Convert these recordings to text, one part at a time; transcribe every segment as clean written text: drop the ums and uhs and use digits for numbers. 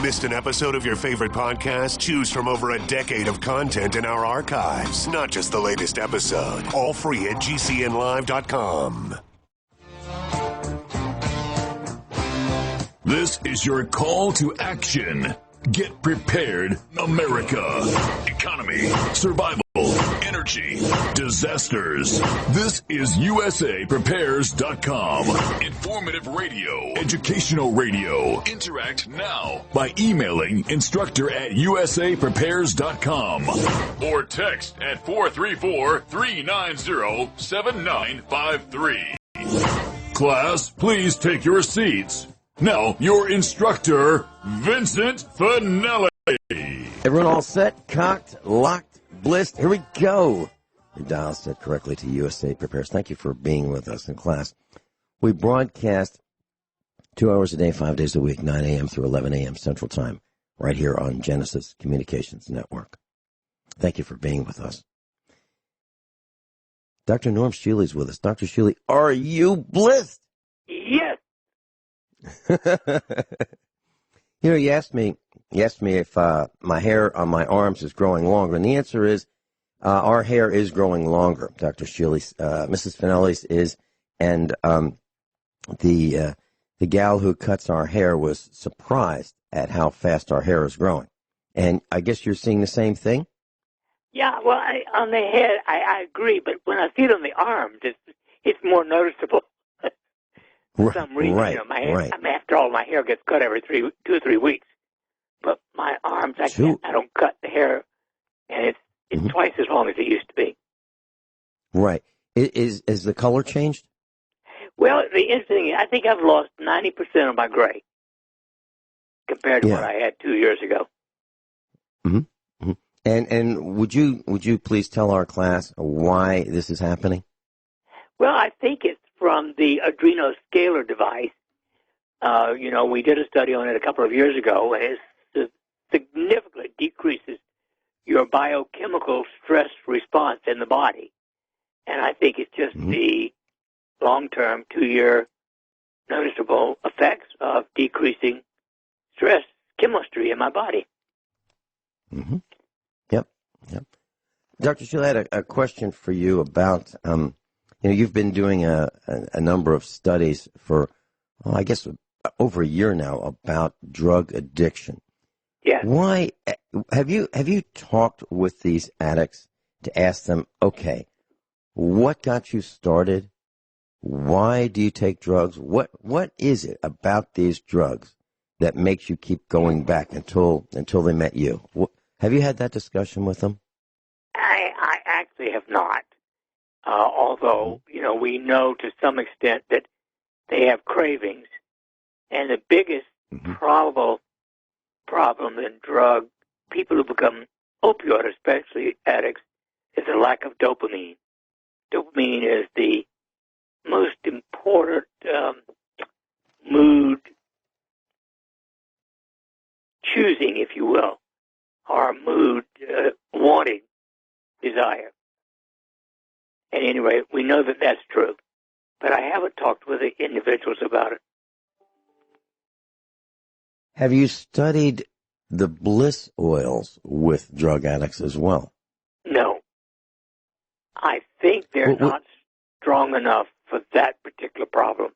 Missed an episode of your favorite podcast? Choose from over a decade of content in our archives, not just the latest episode. All free at GCNlive.com. This is your call to action. Get prepared, America. Economy, survival, energy, disasters. This is USAPrepares.com. Informative radio, educational radio. Interact now by emailing instructor@USAPrepares.com or text at 434-390-7953. Class, please take your seats. Now, your instructor, Vincent Finelli. Everyone all set, cocked, locked, blissed? Here we go. Your dial set correctly to USA Prepares. Thank you for being with us in class. We broadcast 2 hours a day, 5 days a week, 9 a.m. through 11 a.m. Central Time, right here on Genesis Communications Network. Thank you for being with us. Dr. Norm Shealy's with us. Dr. Shealy, are you blissed? Yes. You know, you asked me if my hair on my arms is growing longer, and the answer is our hair is growing longer. Dr. Shealy's, Mrs. Finelli's is, and the gal who cuts our hair was surprised at how fast our hair is growing. And I guess you're seeing the same thing? Yeah, well, on the head, I agree, but when I see it on the arms, it's more noticeable. For some reason, right, you know, my hair, right. I mean, after all, my hair gets cut every 2 or 3 weeks. But my arms, I don't cut the hair, and it's twice as long as it used to be. Right. Is the color changed? Well, the interesting thing, I think I've lost 90% of my gray compared to what I had 2 years ago. Mm-hmm. And would you please tell our class why this is happening? Well, I think it's from the adrenoscaler device. You know, we did a study on it a couple of years ago, and it significantly decreases your biochemical stress response in the body. And I think it's just the long-term 2-year noticeable effects of decreasing stress chemistry in my body. Mm-hmm. Yep. Dr. Shealy, I had a question for you about, you've been doing a number of studies for, I guess, over a year now about drug addiction. Yeah. Why have you talked with these addicts to ask them, okay, what got you started? Why do you take drugs? What is it about these drugs that makes you keep going back until they met you? Have you had that discussion with them? I actually have not. Although, we know to some extent that they have cravings. And the biggest probable problem in drug people who become opioid, especially addicts, is a lack of dopamine. Dopamine is the most important mood choosing, if you will, or mood wanting desire. And anyway, we know that that's true. But I haven't talked with the individuals about it. Have you studied the bliss oils with drug addicts as well? No. I think they're not strong enough for that particular problem.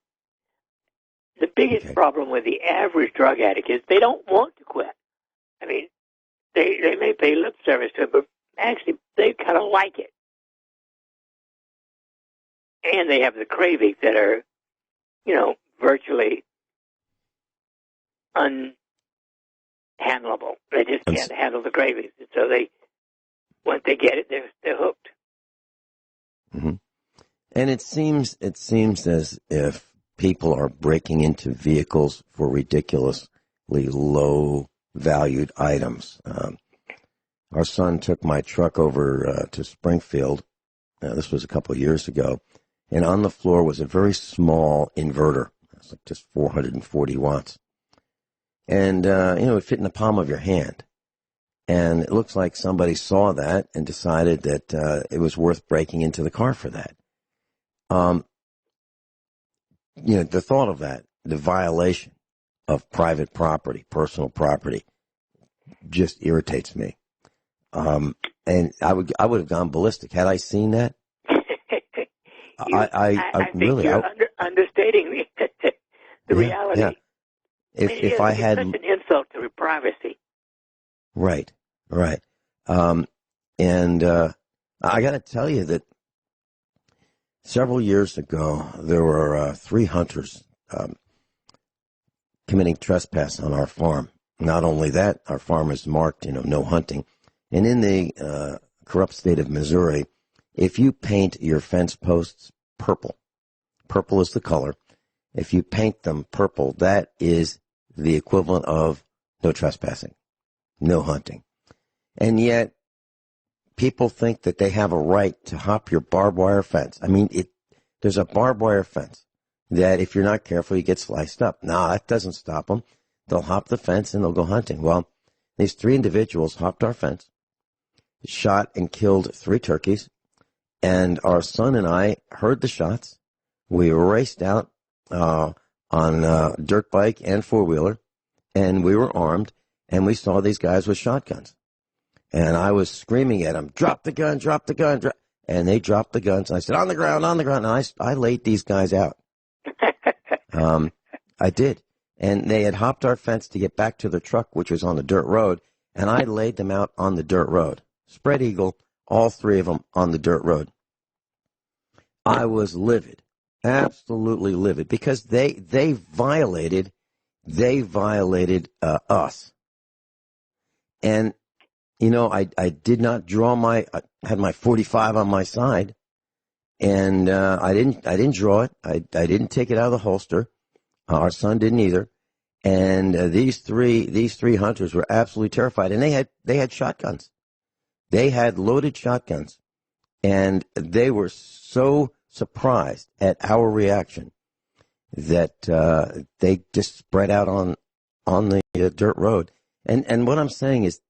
The biggest problem with the average drug addict is they don't want to quit. I mean, they may pay lip service to it, but actually they kind of like it. And they have the cravings that are, virtually unhandleable. They just can't handle the cravings. And so once they get it, they're hooked. Mm-hmm. And it seems as if people are breaking into vehicles for ridiculously low-valued items. Our son took my truck over to Springfield. This was a couple of years ago. And on the floor was a very small inverter. It's like just 440 watts. And, it fit in the palm of your hand. And it looks like somebody saw that and decided that it was worth breaking into the car for that. The thought of that, the violation private property, personal property, just irritates me. And I would have gone ballistic had I seen that. I think really, you're understating the reality. Yeah. If I had such an insult to privacy. Right. And I got to tell you that several years ago there were 3 hunters committing trespass on our farm. Not only that, our farm is marked, no hunting. And in the corrupt state of Missouri, if you paint your fence posts purple is the color. If you paint them purple, that is the equivalent of no trespassing, no hunting. And yet, people think that they have a right to hop your barbed wire fence. I mean, there's a barbed wire fence that if you're not careful, you get sliced up. No, that doesn't stop them. They'll hop the fence and they'll go hunting. Well, these 3 individuals hopped our fence, shot and killed 3 turkeys, and our son and I heard the shots. We raced out on a dirt bike and 4-wheeler, and we were armed, and we saw these guys with shotguns. And I was screaming at them, drop the gun, drop the gun. And they dropped the guns. And I said, on the ground. And I laid these guys out. I did. And they had hopped our fence to get back to the truck, which was on the dirt road. And I laid them out on the dirt road. Spread eagle, all 3 of them on the dirt road. I was livid, absolutely livid, because they violated us. And I did not draw I had my 45 on my side, and I didn't draw it. I didn't take it out of the holster. Our son didn't either. And these three hunters were absolutely terrified, and they had shotguns. They had loaded shotguns, and they were so surprised at our reaction that they just spread out on the dirt road. And what I'm saying is,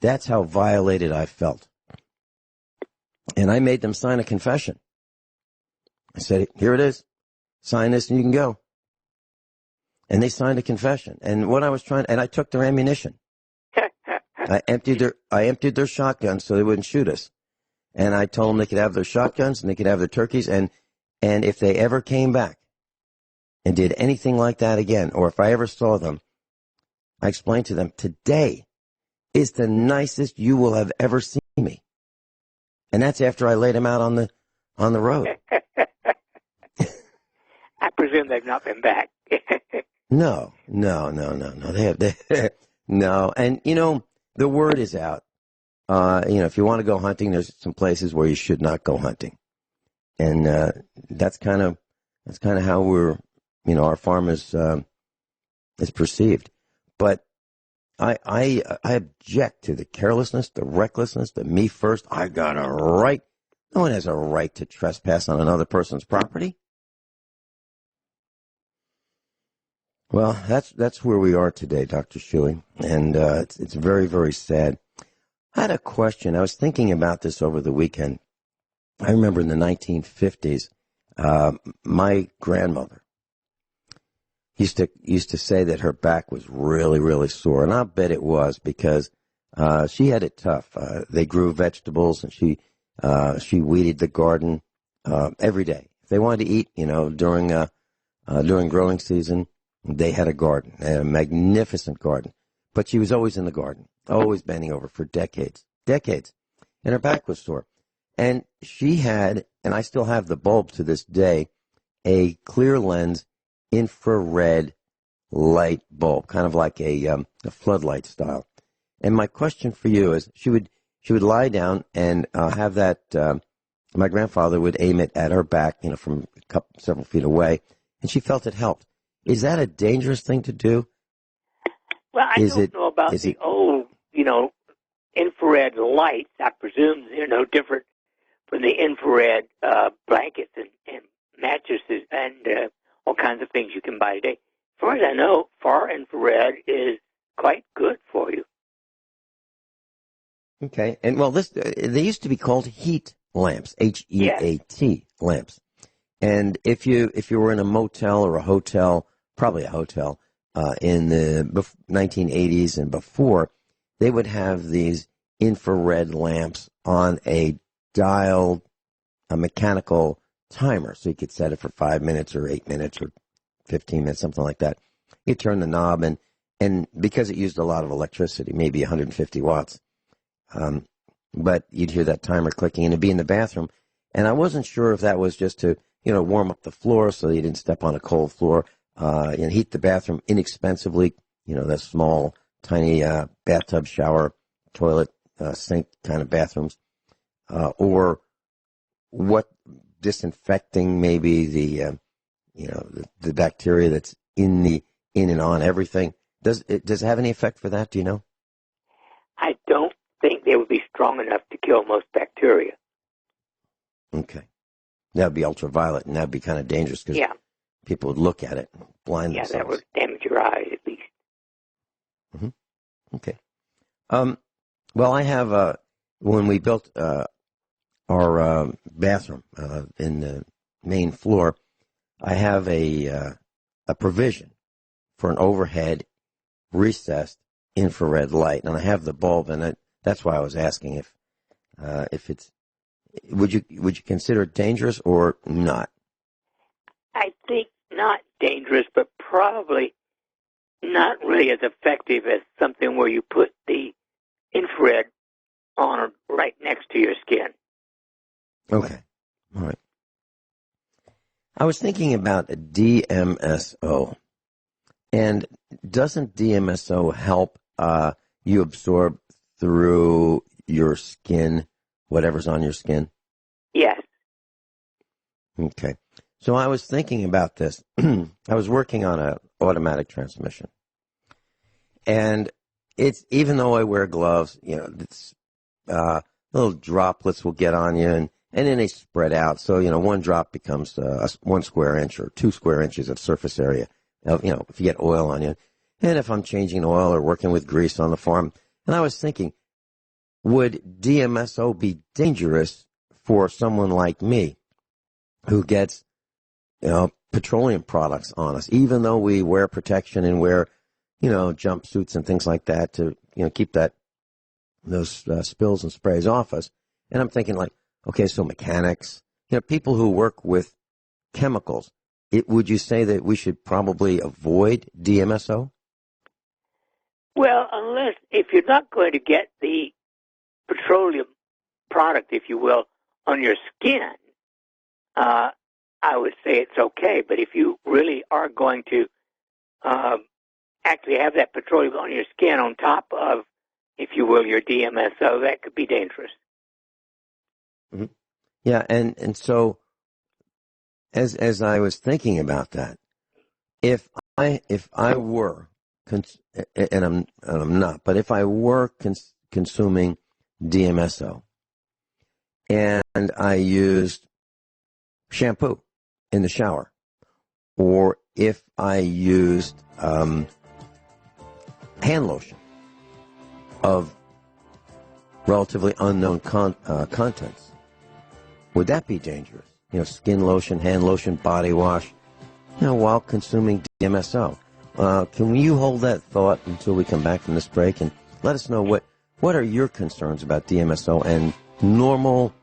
that's how violated I felt. And I made them sign a confession. I said, here it is. Sign this and you can go. And they signed a confession. And what I was and I took their ammunition. I emptied their shotguns so they wouldn't shoot us. And I told them they could have their shotguns and they could have their turkeys. And if they ever came back and did anything like that again, or if I ever saw them, I explained to them, today is the nicest you will have ever seen me. And that's after I laid them out on the road. I presume they've not been back. No. They no. And, the word is out. If you want to go hunting, there's some places where you should not go hunting. And that's kind of how we're, our farm is perceived. But I object to the carelessness, the recklessness, the me first. I got a right. No one has a right to trespass on another person's property. Well, that's where we are today, Dr. Shealy, and it's very, very sad. I had a question. I was thinking about this over the weekend. I remember in the 1950s, my grandmother used to say that her back was really, really sore, and I bet it was because she had it tough. They grew vegetables, and she weeded the garden every day. If they wanted to eat, during growing season, they had a garden. They had a magnificent garden, but she was always in the garden, always bending over for decades, and her back was sore. And she had, and I still have the bulb to this day, a clear lens infrared light bulb, kind of like a floodlight style. And my question for you is, she would lie down and have that. My grandfather would aim it at her back, from several feet away, and she felt it helped. Is that a dangerous thing to do? Well, I don't know about the old, infrared lights. I presume they're no different from the infrared blankets and mattresses and all kinds of things you can buy today. As far as I know, far infrared is quite good for you. Okay, and well, they used to be called heat lamps, HEAT lamps. And if you were in a motel or a hotel, probably a hotel, in the 1980s and before, they would have these infrared lamps on a dialed, a mechanical timer. So you could set it for 5 minutes or 8 minutes or 15 minutes, something like that. You turn the knob, and because it used a lot of electricity, maybe 150 watts, but you'd hear that timer clicking, and it'd be in the bathroom. And I wasn't sure if that was just to, warm up the floor so you didn't step on a cold floor, and heat the bathroom inexpensively, that small, tiny bathtub, shower, toilet, sink kind of bathrooms, or what, disinfecting maybe the bacteria that's in and on everything. Does it have any effect for that? Do you know? I don't think they would be strong enough to kill most bacteria. Okay. That would be ultraviolet, and that would be kind of dangerous because people would look at it and blind themselves. That would damage your eyes at least. Mm-hmm. Okay. Well, I have, when we built our bathroom in the main floor, I have a provision for an overhead recessed infrared light, and I have the bulb, and that's why I was asking if it's. Would you consider it dangerous or not? I think not dangerous, but probably not really as effective as something where you put the infrared on right next to your skin. Okay. All right. I was thinking about a DMSO. And doesn't DMSO help you absorb through your skin, whatever's on your skin? Yes. Okay. So I was thinking about this. I was working on an automatic transmission. And it's, even though I wear gloves, it's, little droplets will get on you, and then they spread out. So, one drop becomes 1 square inch or 2 square inches of surface area. If you get oil on you. And if I'm changing oil or working with grease on the farm. And I was thinking, would DMSO be dangerous for someone like me who gets, petroleum products on us, even though we wear protection and wear, jumpsuits and things like that to, keep those spills and sprays off us. And I'm thinking okay, so mechanics, people who work with chemicals, would you say that we should probably avoid DMSO? Well, if you're not going to get the petroleum product, if you will, on your skin, I would say it's okay. But if you really are going to actually have that petroleum on your skin on top of, if you will, your DMSO, that could be dangerous. Mm-hmm. Yeah, and so as I was thinking about that, if I were, and I'm not, but if I were consuming DMSO and I used shampoo in the shower, or if I used hand lotion of relatively unknown contents, would that be dangerous? Skin lotion, hand lotion, body wash, while consuming DMSO. Can you hold that thought until we come back from this break and let us know what are your concerns about DMSO and normal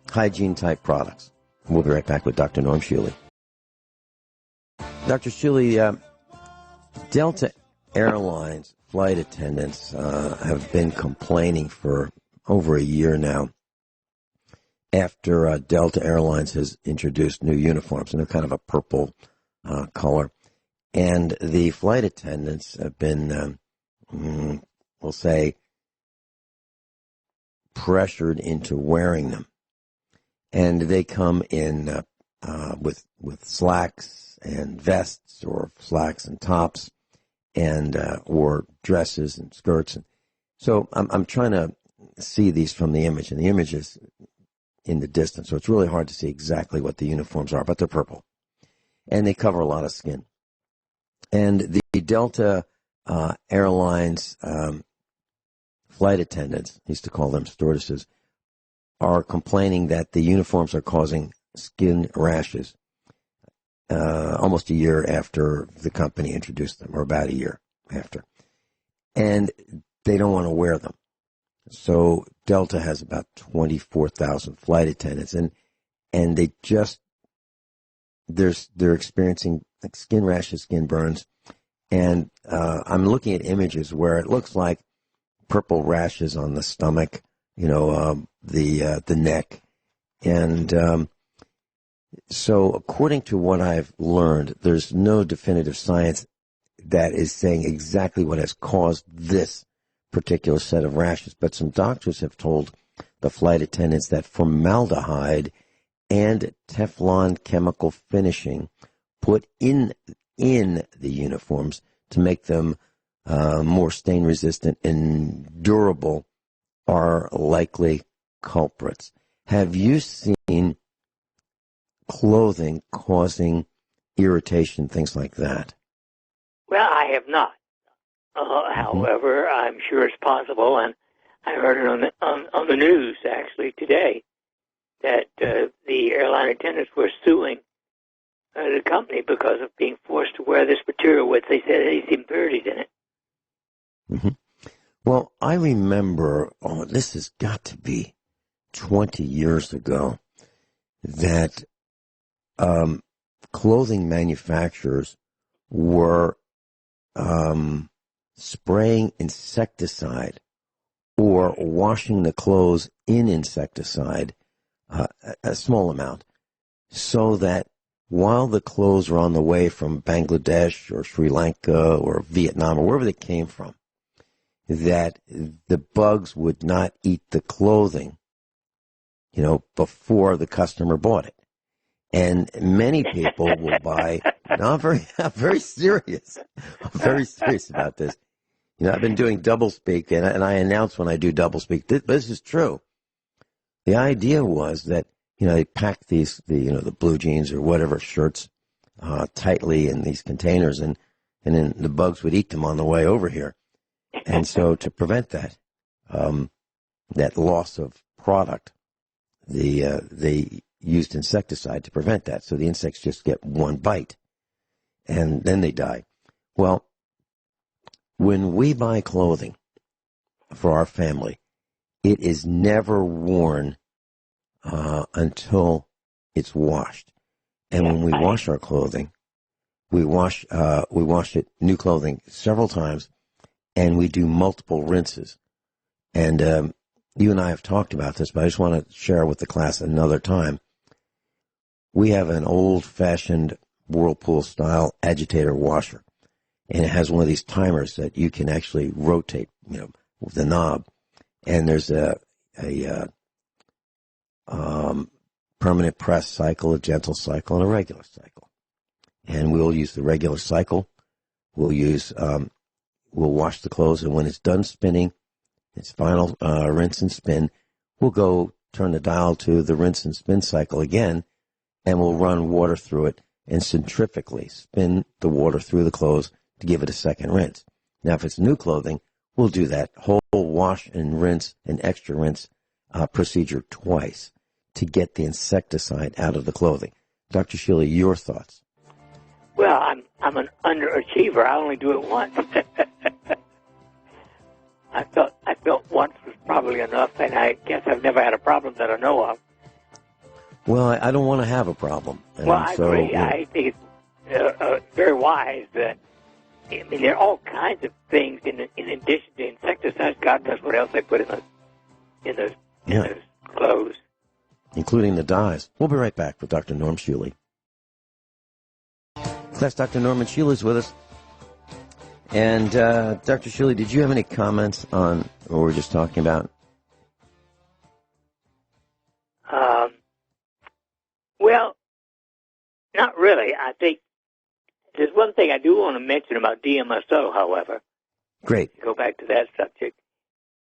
hygiene type products? We'll be right back with Dr. Norm Shealy. Dr. Shealy, Delta Airlines flight attendants have been complaining for over a year now after Delta Airlines has introduced new uniforms, and they're kind of a purple color. And the flight attendants have been, we'll say, pressured into wearing them. And they come in with slacks and vests, or slacks and tops, and or dresses and skirts. And so I'm trying to see these from the image, and the image is in the distance, so it's really hard to see exactly what the uniforms are, but they're purple. And they cover a lot of skin. And the Delta Airlines flight attendants, I used to call them stewardesses, are complaining that the uniforms are causing skin rashes. almost a year after the company introduced them, or about a year after. And they don't want to wear them. So Delta has about 24,000 flight attendants, and they're experiencing like skin rashes, skin burns, and I'm looking at images where it looks like purple rashes on the stomach, the neck, and so according to what I've learned, there's no definitive science that is saying exactly what has caused this particular set of rashes, but some doctors have told the flight attendants that formaldehyde and Teflon chemical finishing put in the uniforms to make them more stain resistant and durable are likely culprits. Have you seen clothing causing irritation, things like that? Well, I have not. However, I'm sure it's possible, and I heard it on the news actually today that the airline attendants were suing the company because of being forced to wear this material, which they said had some impurities in it. Mm-hmm. Well, I remember, this has got to be 20 years ago, that clothing manufacturers were spraying insecticide or washing the clothes in insecticide, a small amount, so that while the clothes were on the way from Bangladesh or Sri Lanka or Vietnam or wherever they came from, that the bugs would not eat the clothing, before the customer bought it. And many people will buy. No, I'm very serious. I'm very serious about this. I've been doing doublespeak, and I announce when I do doublespeak. This is true. The idea was that they packed the blue jeans or whatever shirts tightly in these containers, and then the bugs would eat them on the way over here. And so to prevent that loss of product, they used insecticide to prevent that. So the insects just get one bite, and then they die. Well, when we buy clothing for our family, it is never worn until it's washed. And when we wash our clothing, we wash it, new clothing, several times, and we do multiple rinses. And you and I have talked about this, but I just want to share with the class another time. We have an old-fashioned Whirlpool-style agitator washer, and it has one of these timers that you can actually rotate, with the knob. And there's a permanent press cycle, a gentle cycle, and a regular cycle. And we'll use the regular cycle. We'll wash the clothes, and when it's done spinning, its final rinse and spin, we'll go turn the dial to the rinse and spin cycle again, and we'll run water through it and centrifugally spin the water through the clothes to give it a second rinse. Now, if it's new clothing, we'll do that whole wash and rinse and extra rinse procedure twice to get the insecticide out of the clothing. Dr. Shealy, your thoughts? Well, I'm an underachiever. I only do it once. I felt once was probably enough, and I guess I've never had a problem that I know of. Well, I don't want to have a problem. And well, I agree. I think it's very wise that, there are all kinds of things in addition to insecticides. God knows what else they put in those clothes. Including the dyes. We'll be right back with Dr. Norm Shealy. That's Dr. Norman Shealy is with us. And Dr. Shealy, did you have any comments on what we were just talking about? Well, not really. I think there's one thing I do want to mention about DMSO, however. Great. Go back to that subject.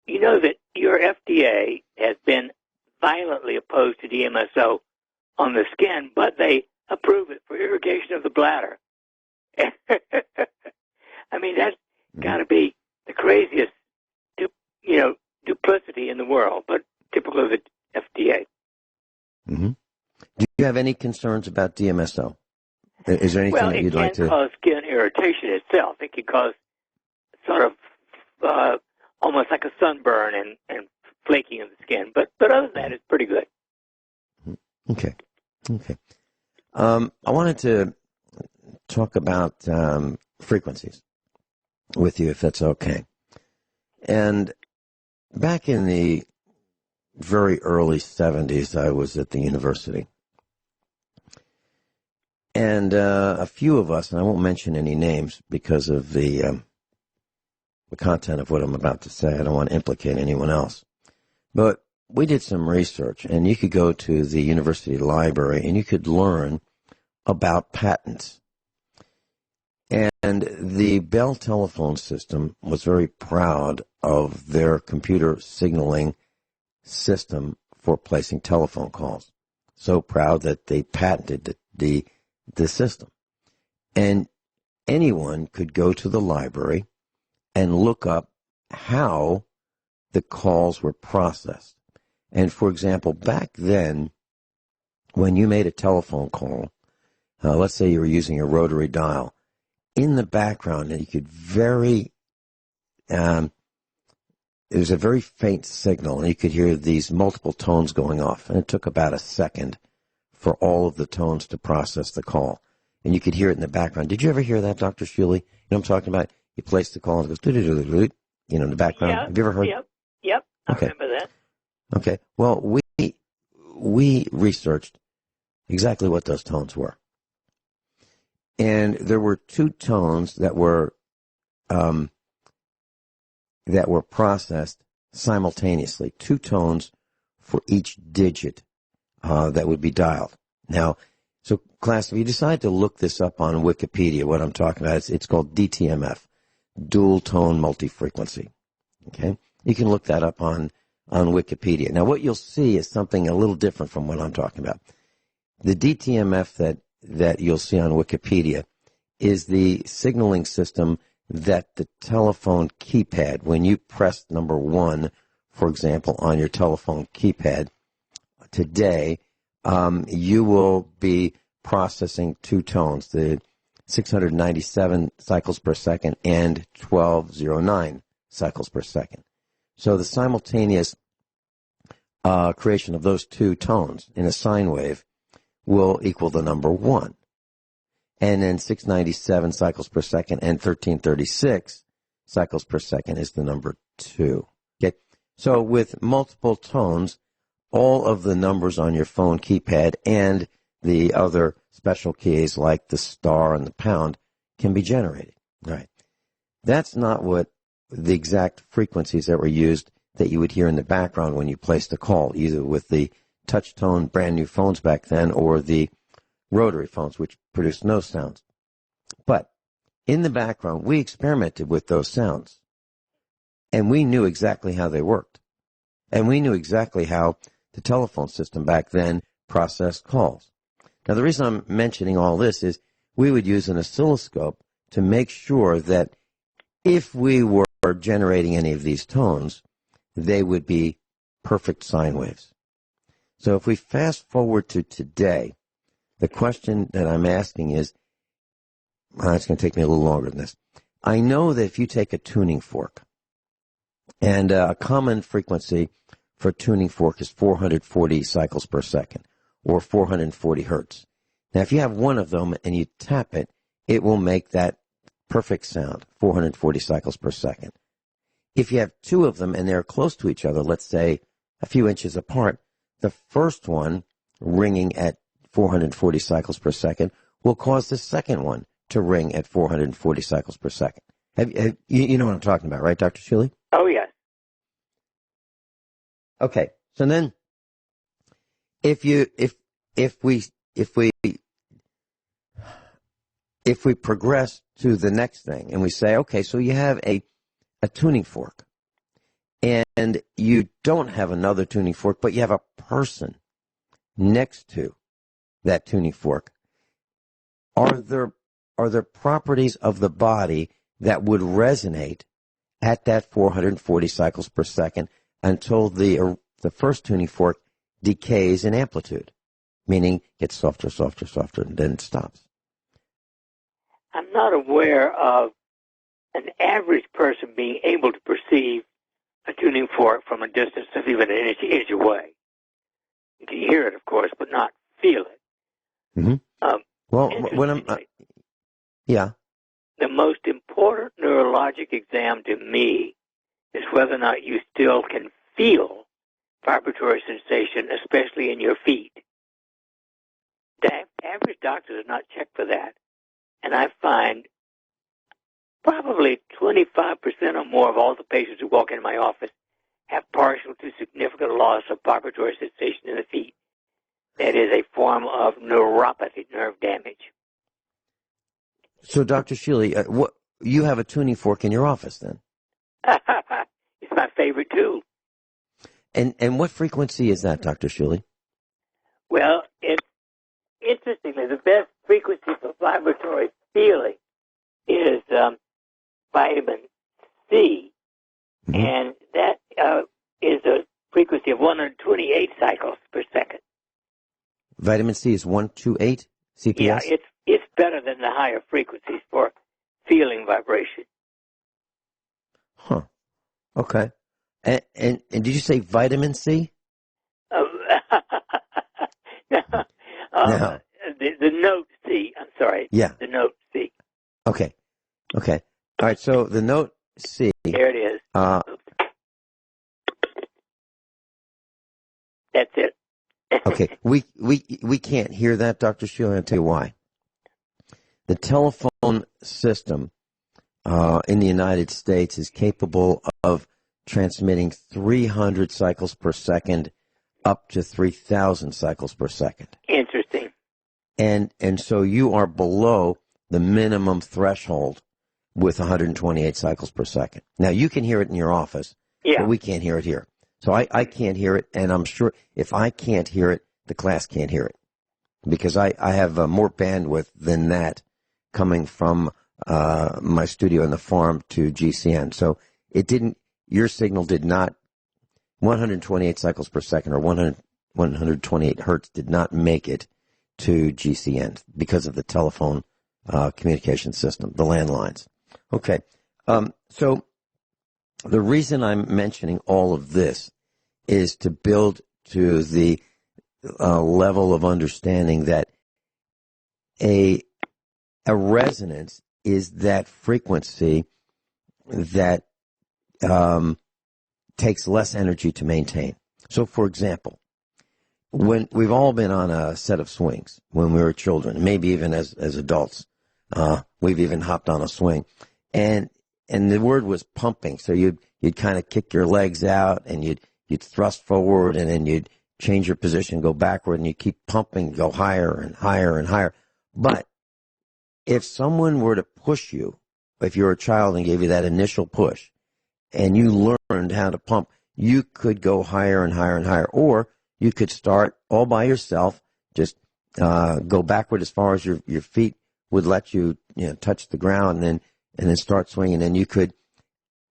You know that your FDA has been violently opposed to DMSO on the skin, but they approve it for irrigation of the bladder. That's got to be the craziest, duplicity in the world, but typical of the FDA. Mm-hmm. Do you have any concerns about DMSO? Is there anything Well, that it you'd can like to? cause skin irritation itself. It can cause sort of almost like a sunburn and flaking of the skin. But other than that, it's pretty good. Okay. I wanted to talk about frequencies with you, if that's okay. And back in the very early 70s, I was at the university. And a few of us, and I won't mention any names because of the content of what I'm about to say. I don't want to implicate anyone else. But we did some research, and you could go to the university library and you could learn about patents. And the Bell telephone system was very proud of their computer signaling system for placing telephone calls. So proud that they patented the system. And anyone could go to the library and look up how the calls were processed. And for example, back then, when you made a telephone call, let's say you were using a rotary dial, in the background, you could it was a very faint signal, and you could hear these multiple tones going off. And it took about a second for all of the tones to process the call. And you could hear it in the background. Did you ever hear that, Dr. Shealy? You know what I'm talking about? You place the call and it goes, doo-doo-doo-doo-doo, in the background. Yeah, Have you ever heard? Yep. I Okay. remember that. Okay. Well, we researched exactly what those tones were. And there were two tones that were processed simultaneously, two tones for each digit that would be dialed. Now, so class, if you decide to look this up on Wikipedia, what I'm talking about, it's called DTMF, dual tone multi-frequency. Okay? You can look that up on Wikipedia. Now, what you'll see is something a little different from what I'm talking about. The DTMF that you'll see on Wikipedia is the signaling system that the telephone keypad, when you press number 1, for example, on your telephone keypad today, you will be processing two tones, the 697 cycles per second and 1209 cycles per second. So the simultaneous creation of those two tones in a sine wave will equal the number 1. And then 697 cycles per second and 1336 cycles per second is the number 2. Okay. So with multiple tones, all of the numbers on your phone keypad and the other special keys like the star and the pound can be generated. Right. That's not what the exact frequencies that were used that you would hear in the background when you placed a call, either with the touch tone brand new phones back then or the rotary phones, which produced no sounds. But in the background, we experimented with those sounds, and we knew exactly how they worked. And we knew exactly how the telephone system back then processed calls. Now, the reason I'm mentioning all this is we would use an oscilloscope to make sure that if we were generating any of these tones, they would be perfect sine waves. So if we fast forward to today, the question that I'm asking is, it's going to take me a little longer than this. I know that if you take a tuning fork, and a common frequency for a tuning fork is 440 cycles per second, or 440 hertz. Now, if you have one of them and you tap it, it will make that perfect sound, 440 cycles per second. If you have two of them and they're close to each other, let's say a few inches apart, the first one ringing at 440 cycles per second will cause the second one to ring at 440 cycles per second. You know what I'm talking about, right, Dr. Shealy? Oh, yes. Okay. So then if we progress to the next thing and we say, okay, so you have a tuning fork and you don't have another tuning fork, but you have a person next to that tuning fork. Are there properties of the body that would resonate at that 440 cycles per second until the first tuning fork decays in amplitude, meaning gets softer, softer, softer, and then it stops? I'm not aware of an average person being able to perceive a tuning fork from a distance of even an inch away. You can hear it, of course, but not feel it. Mm-hmm. Well, when I'm... yeah. The most important neurologic exam to me is whether or not you still can feel vibratory sensation, especially in your feet. The average doctor does not check for that. And I find probably 25% or more of all the patients who walk into my office have partial to significant loss of vibratory sensation in the feet. That is a form of neuropathy, nerve damage. So, Dr. Shealy, you have a tuning fork in your office, then? It's my favorite tool. And what frequency is that, Dr. Shealy? Well, it's interestingly the best frequency for vibratory feeling is vitamin C, and that is a frequency of 128 cycles per second. Vitamin C is 128 CPS? Yeah, it's better than the higher frequencies for feeling vibration. Huh. Okay. And did you say vitamin C? No. The note C. I'm sorry. Yeah. The note C. Okay. All right. So the note C. There it is. That's it. Okay. We can't hear that, Dr. Shealy. I'll tell you why. The telephone system in the United States is capable of transmitting 300 cycles per second up to 3,000 cycles per second. Interesting. And so you are below the minimum threshold with 128 cycles per second. Now, you can hear it in your office, but we can't hear it here. So I can't hear it, and I'm sure if I can't hear it, the class can't hear it, because I have more bandwidth than that coming from my studio in the farm to GCN. So your signal did not, 128 cycles per second or 128 hertz did not make it to GCN because of the telephone communication system, the landlines. Okay. So the reason I'm mentioning all of this is to build to the level of understanding that a resonance is that frequency that takes less energy to maintain. So, for example, when we've all been on a set of swings when we were children, maybe even as adults, we've even hopped on a swing, and the word was pumping. So you'd kind of kick your legs out, and you'd thrust forward, and then you'd change your position, go backward, and you keep pumping, go higher and higher and higher. But if someone were to push you, if you're a child and gave you that initial push, and you learned how to pump, you could go higher and higher and higher. Or you could start all by yourself, just go backward as far as your feet would let you, touch the ground, and then start swinging. And you could,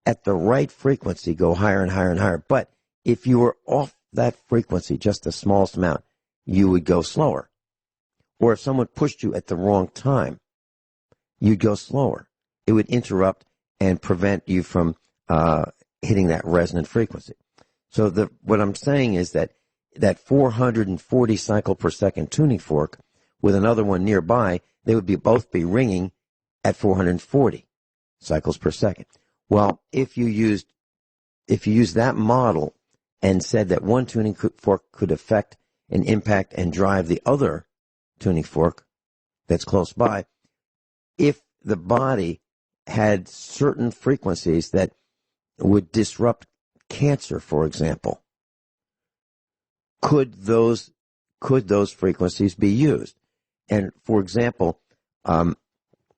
at the right frequency, go higher and higher and higher. But if you were off that frequency, just the smallest amount, you would go slower. Or if someone pushed you at the wrong time, you'd go slower. It would interrupt and prevent you from hitting that resonant frequency. So what I'm saying is that 440 cycle per second tuning fork with another one nearby, they would both be ringing at 440 cycles per second. Well, if you used that model and said that one tuning fork could affect and impact and drive the other tuning fork that's close by, if the body had certain frequencies that would disrupt cancer, for example, could those frequencies be used? And for example, I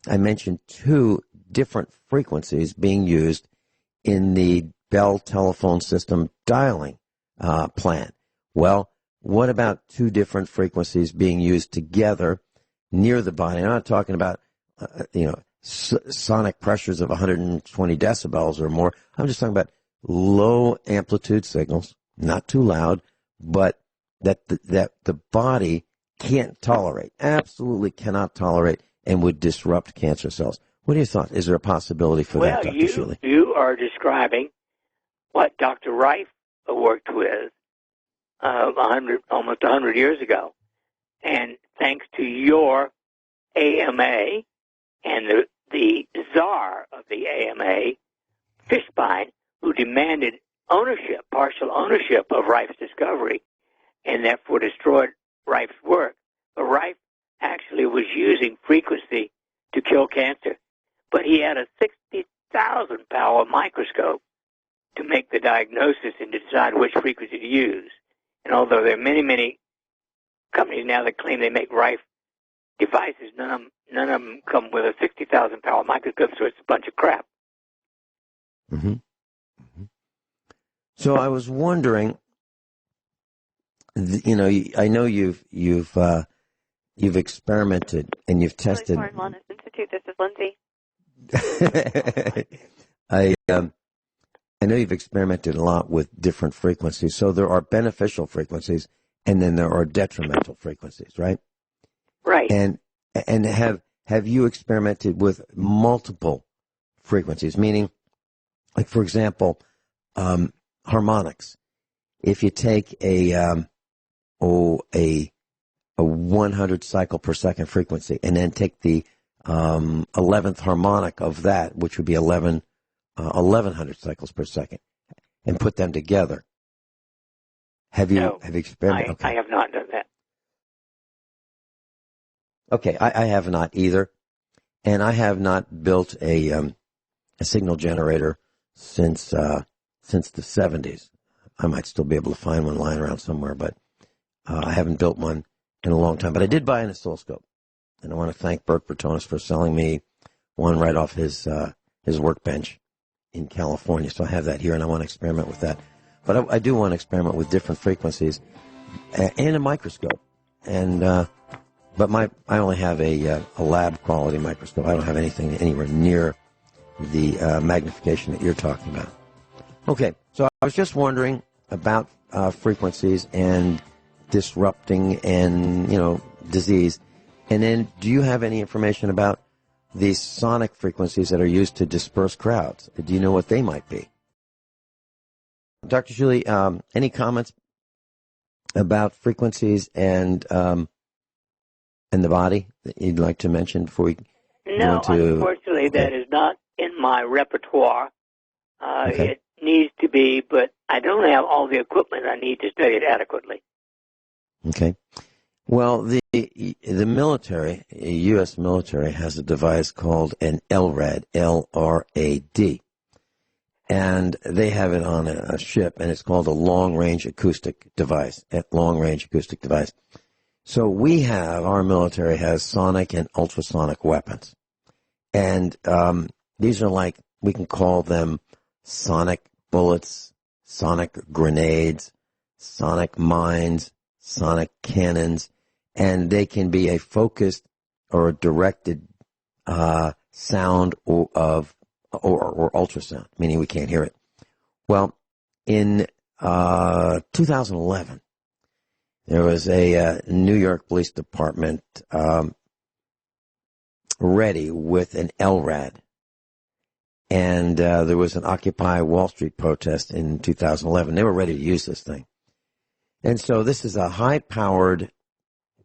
mentioned 2 different frequencies being used in the Bell telephone system dialing plan. Well, what about 2 different frequencies being used together near the body? I'm not talking about sonic pressures of 120 decibels or more. I'm just talking about low amplitude signals, not too loud, but that the body can't tolerate, absolutely cannot tolerate and would disrupt cancer cells. What are your thoughts? Is there a possibility for that, Dr. Shealy? You are describing what Dr. Rife worked with almost 100 years ago. And thanks to your AMA and the czar of the AMA, Fishbein, who demanded ownership, partial ownership of Rife's discovery, and therefore destroyed Rife's work. But Rife actually was using frequency to kill cancer. But he had a 60,000 power microscope to make the diagnosis and to decide which frequency to use. And although there are many, many companies now that claim they make Rife devices, none of them come with a 60,000 power microscope, so it's a bunch of crap. Mm-hmm. Mm-hmm. So I was wondering, I know you've experimented and you've tested. Foreign Wellness Institute. This is Lindsay. I know you've experimented a lot with different frequencies. So there are beneficial frequencies, and then there are detrimental frequencies, right? Right. And have you experimented with multiple frequencies? Meaning, like for example, harmonics. If you take a 100 cycle per second frequency, and then take the 11th harmonic of that, which would be 1100 cycles per second, and put them together. Have you experimented? I have not done that. Okay, I have not either, and I have not built a signal generator since the 70s. I might still be able to find one lying around somewhere, but I haven't built one in a long time. But I did buy an oscilloscope, and I want to thank Bert Bertonis for selling me one right off his workbench in California. So I have that here, and I want to experiment with that. But I do want to experiment with different frequencies and a microscope. And but I only have a lab quality microscope. I don't have anything anywhere near the magnification that you're talking about. Okay, so I was just wondering about frequencies and disrupting and disease. And then, do you have any information about these sonic frequencies that are used to disperse crowds? Do you know what they might be? Dr. Shealy, any comments about frequencies and the body that you'd like to mention before we go into... Unfortunately, okay. That is not in my repertoire. Okay. It needs to be, but I don't have all the equipment I need to study it adequately. Okay. Well, the military, U.S. military, has a device called an LRAD, L-R-A-D. And they have it on a ship, and it's called a long-range acoustic device, So our military has sonic and ultrasonic weapons. And these are like, we can call them sonic bullets, sonic grenades, sonic mines, sonic cannons, and they can be a focused or a directed sound or ultrasound, meaning we can't hear it. Well, in 2011, there was a New York Police Department ready with an LRAD. And there was an Occupy Wall Street protest in 2011. They were ready to use this thing. And so this is a high-powered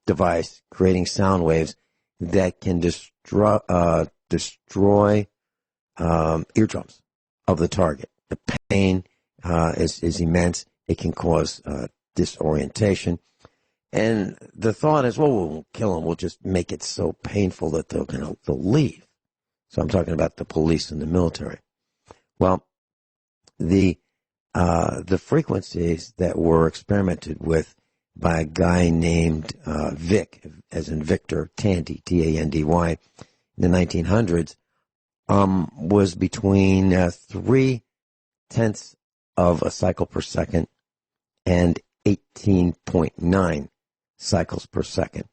device creating sound waves that can destroy eardrums of the target. The pain is immense. It can cause disorientation. And the thought is, well, we won't kill them. We'll just make it so painful that they'll leave. So I'm talking about the police and the military. Well, the frequencies that were experimented with by a guy named Vic, as in Victor Tandy, Tandy, in the 1900s, was between 0.3 of a cycle per second and 18.9 cycles per second.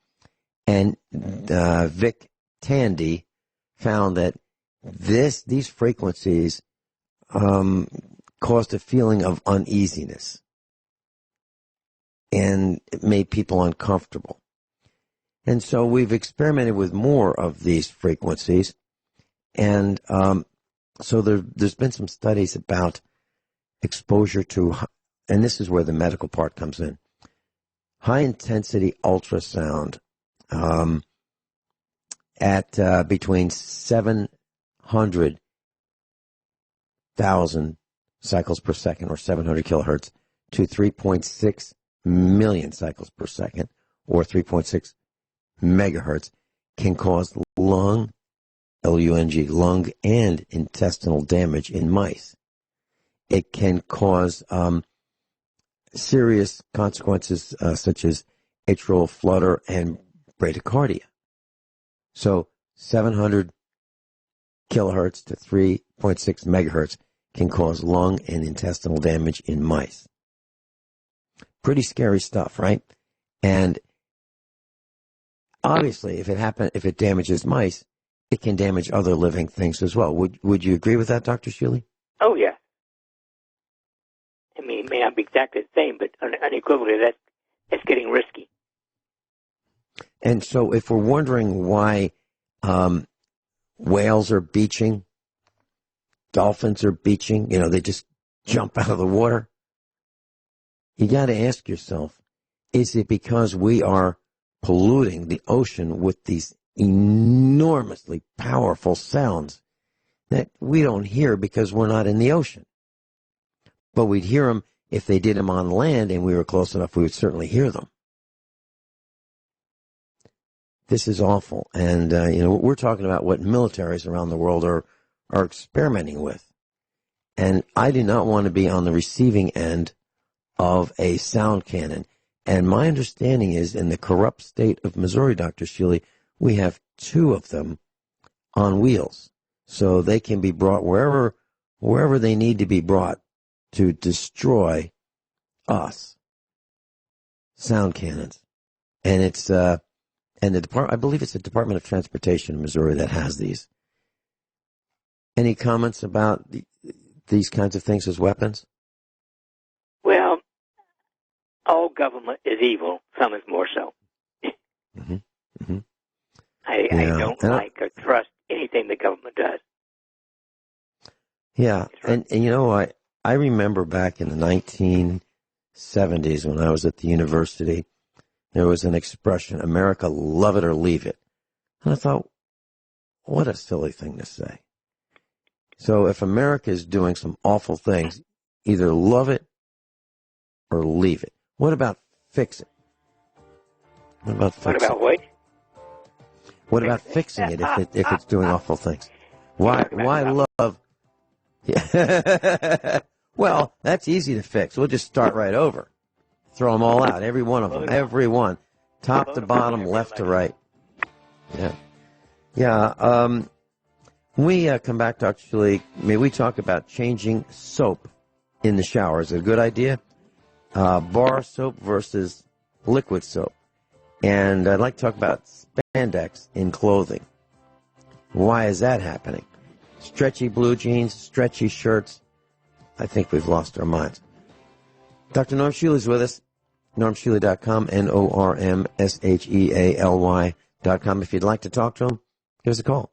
And Vic Tandy found that these frequencies caused a feeling of uneasiness, and it made people uncomfortable. And so we've experimented with more of these frequencies. And so there's been some studies about exposure to, and this is where the medical part comes in, high-intensity ultrasound at between 700,000 cycles per second, or 700 kilohertz, to 3.6 million cycles per second, or 3.6 megahertz, can cause lung, L-U-N-G, lung and intestinal damage in mice. It can cause serious consequences such as atrial flutter and bradycardia. So 700 kilohertz to 3.6 megahertz can cause lung and intestinal damage in mice. Pretty scary stuff, right? And obviously, if it damages mice, it can damage other living things as well. Would you agree with that, Dr. Shealy? Oh, yeah. I mean, it may not be exactly the same, but unequivocally, that's getting risky. And so if we're wondering why whales are beaching, dolphins are beaching, they just jump out of the water, you got to ask yourself, is it because we are polluting the ocean with these enormously powerful sounds that we don't hear because we're not in the ocean? But we'd hear them if they did them on land and we were close enough, we would certainly hear them. This is awful. And, we're talking about what militaries around the world are experimenting with. And I do not want to be on the receiving end of a sound cannon. And my understanding is in the corrupt state of Missouri, Dr. Shealy, we have 2 of them on wheels. So they can be brought wherever they need to be brought to destroy us. Sound cannons. And it's, I believe it's the Department of Transportation in Missouri that has these. Any comments about these kinds of things as weapons? Well, all government is evil. Some is more so. Mm-hmm. Mm-hmm. I don't like or trust anything the government does. Yeah, and I remember back in the 1970s when I was at the university, there was an expression, America, love it or leave it. And I thought, what a silly thing to say. So if America is doing some awful things, either love it or leave it. What about fix it? What about fix it? What about what? What about fixing it if it's doing awful things? Why love? Yeah. Well, that's easy to fix. We'll just start right over. Throw them all out, every one of them, every one, top to bottom, left to right. Yeah. Yeah. When we come back, Dr. Shealy, may we talk about changing soap in the shower? Is it a good idea? Bar soap versus liquid soap. And I'd like to talk about spandex in clothing. Why is that happening? Stretchy blue jeans, stretchy shirts. I think we've lost our minds. Dr. Norm Shealy is with us. NormShealy.com, NormShealy.com. If you'd like to talk to him, give us a call.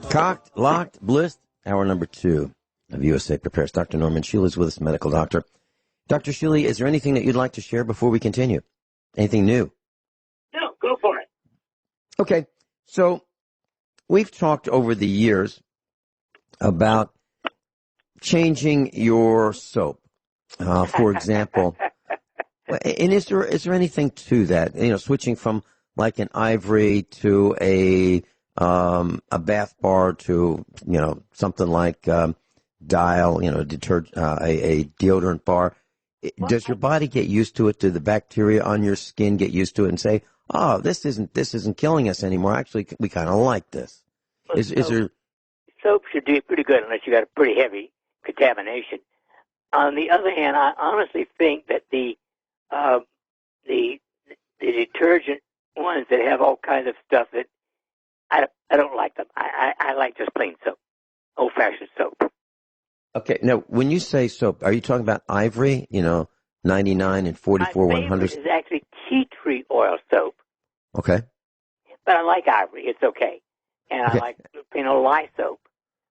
Cocked, locked, blissed. Hour number 2 of USA Prepares. Dr. Norman Shealy is with us, medical doctor. Dr. Shealy, is there anything that you'd like to share before we continue? Anything new? No, go for it. Okay, so we've talked over the years about changing your soap. For example, and is there anything to that? Switching from like an ivory to a bath bar to something like Dial, a deodorant bar. Does your body get used to it? Do the bacteria on your skin get used to it and say, "Oh, this isn't killing us anymore. Actually, we kind of like this." Is there soap should do it pretty good unless you got a pretty heavy contamination. On the other hand, I honestly think that the detergent ones that have all kinds of stuff that I don't like them. I like just plain soap, old-fashioned soap. Okay, now when you say soap, are you talking about ivory? 99 and 44 100. Is actually tea tree oil soap. Okay. But I like ivory. It's okay. And I like Lupino lye soap.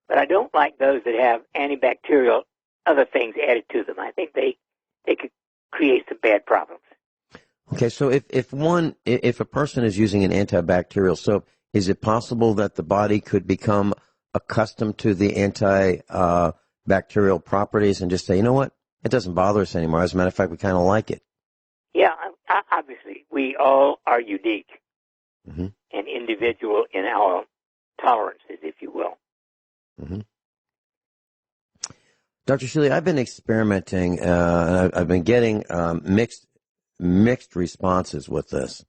But I don't like those that have antibacterial other things added to them. I think they could create some bad problems. Okay, so if a person is using an antibacterial soap, is it possible that the body could become accustomed to the antibacterial properties and just say, you know what, it doesn't bother us anymore. As a matter of fact, we kind of like it. Yeah, obviously, we all are unique and individual in our tolerances, if you will. Mm-hmm. Dr. Shealy, I've been experimenting, and I've been getting mixed responses with this.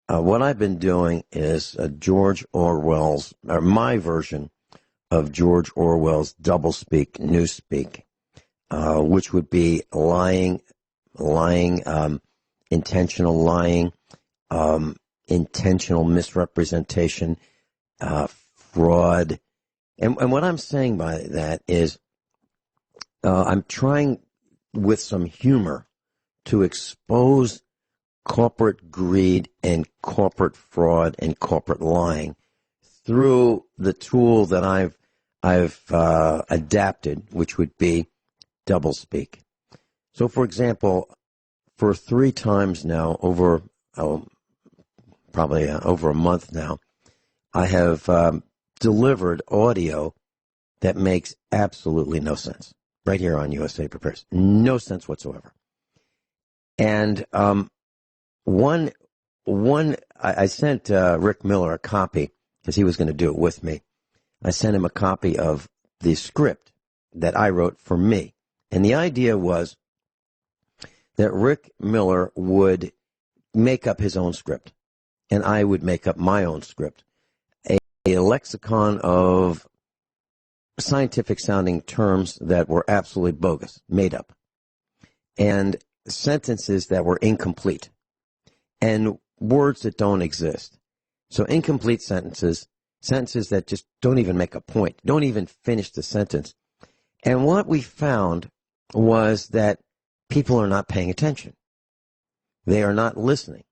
What I've been doing is George Orwell's, or my version of George Orwell's doublespeak, newspeak, which would be lying, intentional lying, intentional misrepresentation, fraud. And what I'm saying by that is I'm trying with some humor to expose corporate greed and corporate fraud and corporate lying through the tool that I've adapted, which would be doublespeak. So, for example, for 3 times now, over a month now, I have delivered audio that makes absolutely no sense. Right here on USA Prepares. No sense whatsoever. And I sent Rick Miller a copy because he was going to do it with me. I sent him a copy of the script that I wrote for me. And the idea was that Rick Miller would make up his own script, and I would make up my own script. A lexicon of scientific-sounding terms that were absolutely bogus, made up, and sentences that were incomplete, and words that don't exist. So incomplete sentences that just don't even make a point, don't even finish the sentence. And what we found was that people are not paying attention. They are not listening.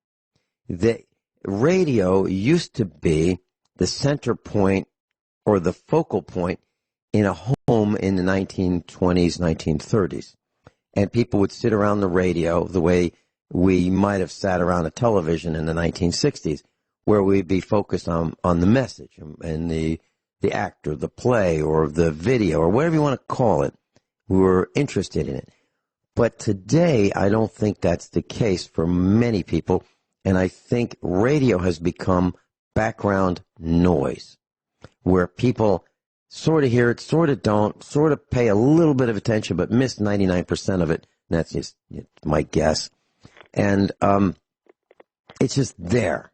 The radio used to be the center point or the focal point in a home in the 1920s, 1930s. And people would sit around the radio the way we might have sat around a television in the 1960s, where we'd be focused on the message and the actor, the play, or the video, or whatever you want to call it. We were interested in it. But today, I don't think that's the case for many people, and I think radio has become background noise, where people sort of hear it, sort of don't, sort of pay a little bit of attention, but miss 99% of it. And that's just my guess. And it's just there,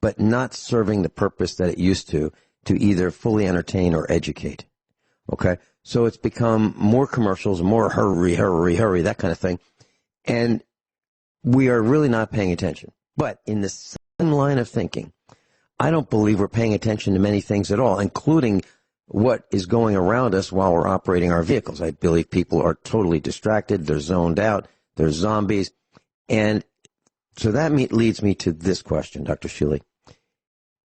but not serving the purpose that it used to either fully entertain or educate. Okay? So it's become more commercials, more hurry, that kind of thing. And we are really not paying attention. But in the same line of thinking, I don't believe we're paying attention to many things at all, including what is going around us while we're operating our vehicles. I believe people are totally distracted. They're zoned out. They're zombies. And so that leads me to this question, Dr. Shealy.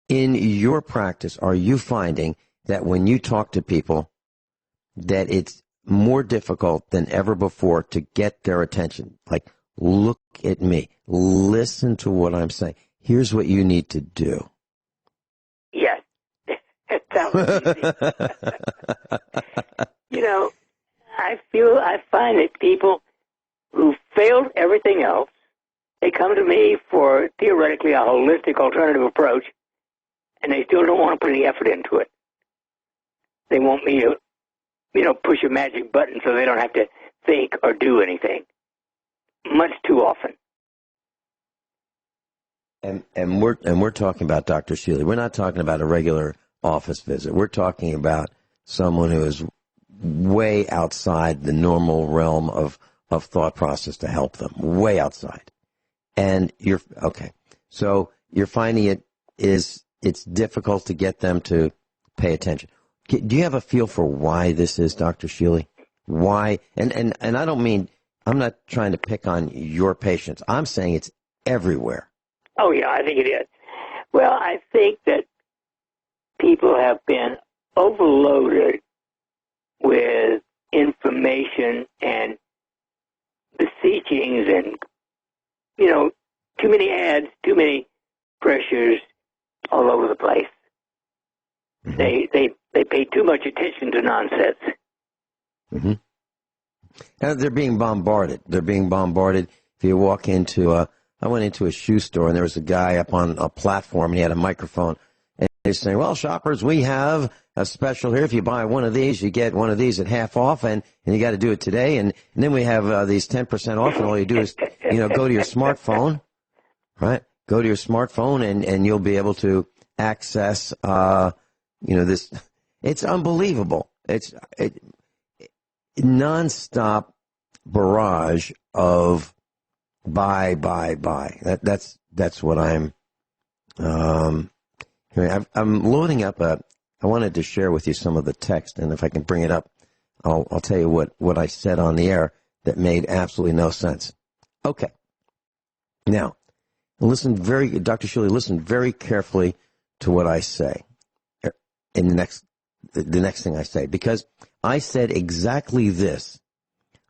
In your practice, are you finding that when you talk to people that it's more difficult than ever before to get their attention? Like, look at me. Listen to what I'm saying. Here's what you need to do. Yes. That was easy. I find that people who failed everything else, they come to me for theoretically a holistic alternative approach, and they still don't want to put any effort into it. They want me to, push a magic button so they don't have to think or do anything. Much too often. And we're talking about Dr. Shealy. We're not talking about a regular office visit. We're talking about someone who is way outside the normal realm of thought process to help them. Way outside. And so you're finding it's difficult to get them to pay attention. Do you have a feel for why this is, Dr. Shealy? Why? And I don't mean I'm not trying to pick on your patients. I'm saying it's everywhere. Oh, yeah, I think it is. Well, I think that people have been overloaded with information and beseechings and, too many ads, too many pressures all over the place. Mm-hmm. They pay too much attention to nonsense. Mm-hmm. And they're being bombarded. If you walk into I went into a shoe store, and there was a guy up on a platform, and he had a microphone, and he's saying, well, shoppers, we have a special here. If you buy one of these, you get one of these at half off, and you got to do it today. And then we have these 10% off, and all you do is, go to your smartphone, right? Go to your smartphone, and you'll be able to access, this. It's unbelievable. It's nonstop barrage of buy. That's what I'm. I'm loading up I wanted to share with you some of the text, and if I can bring it up, I'll tell you what I said on the air that made absolutely no sense. Okay. Now, Dr. Shealy, listen very carefully to what I say in the next thing I say, because I said exactly this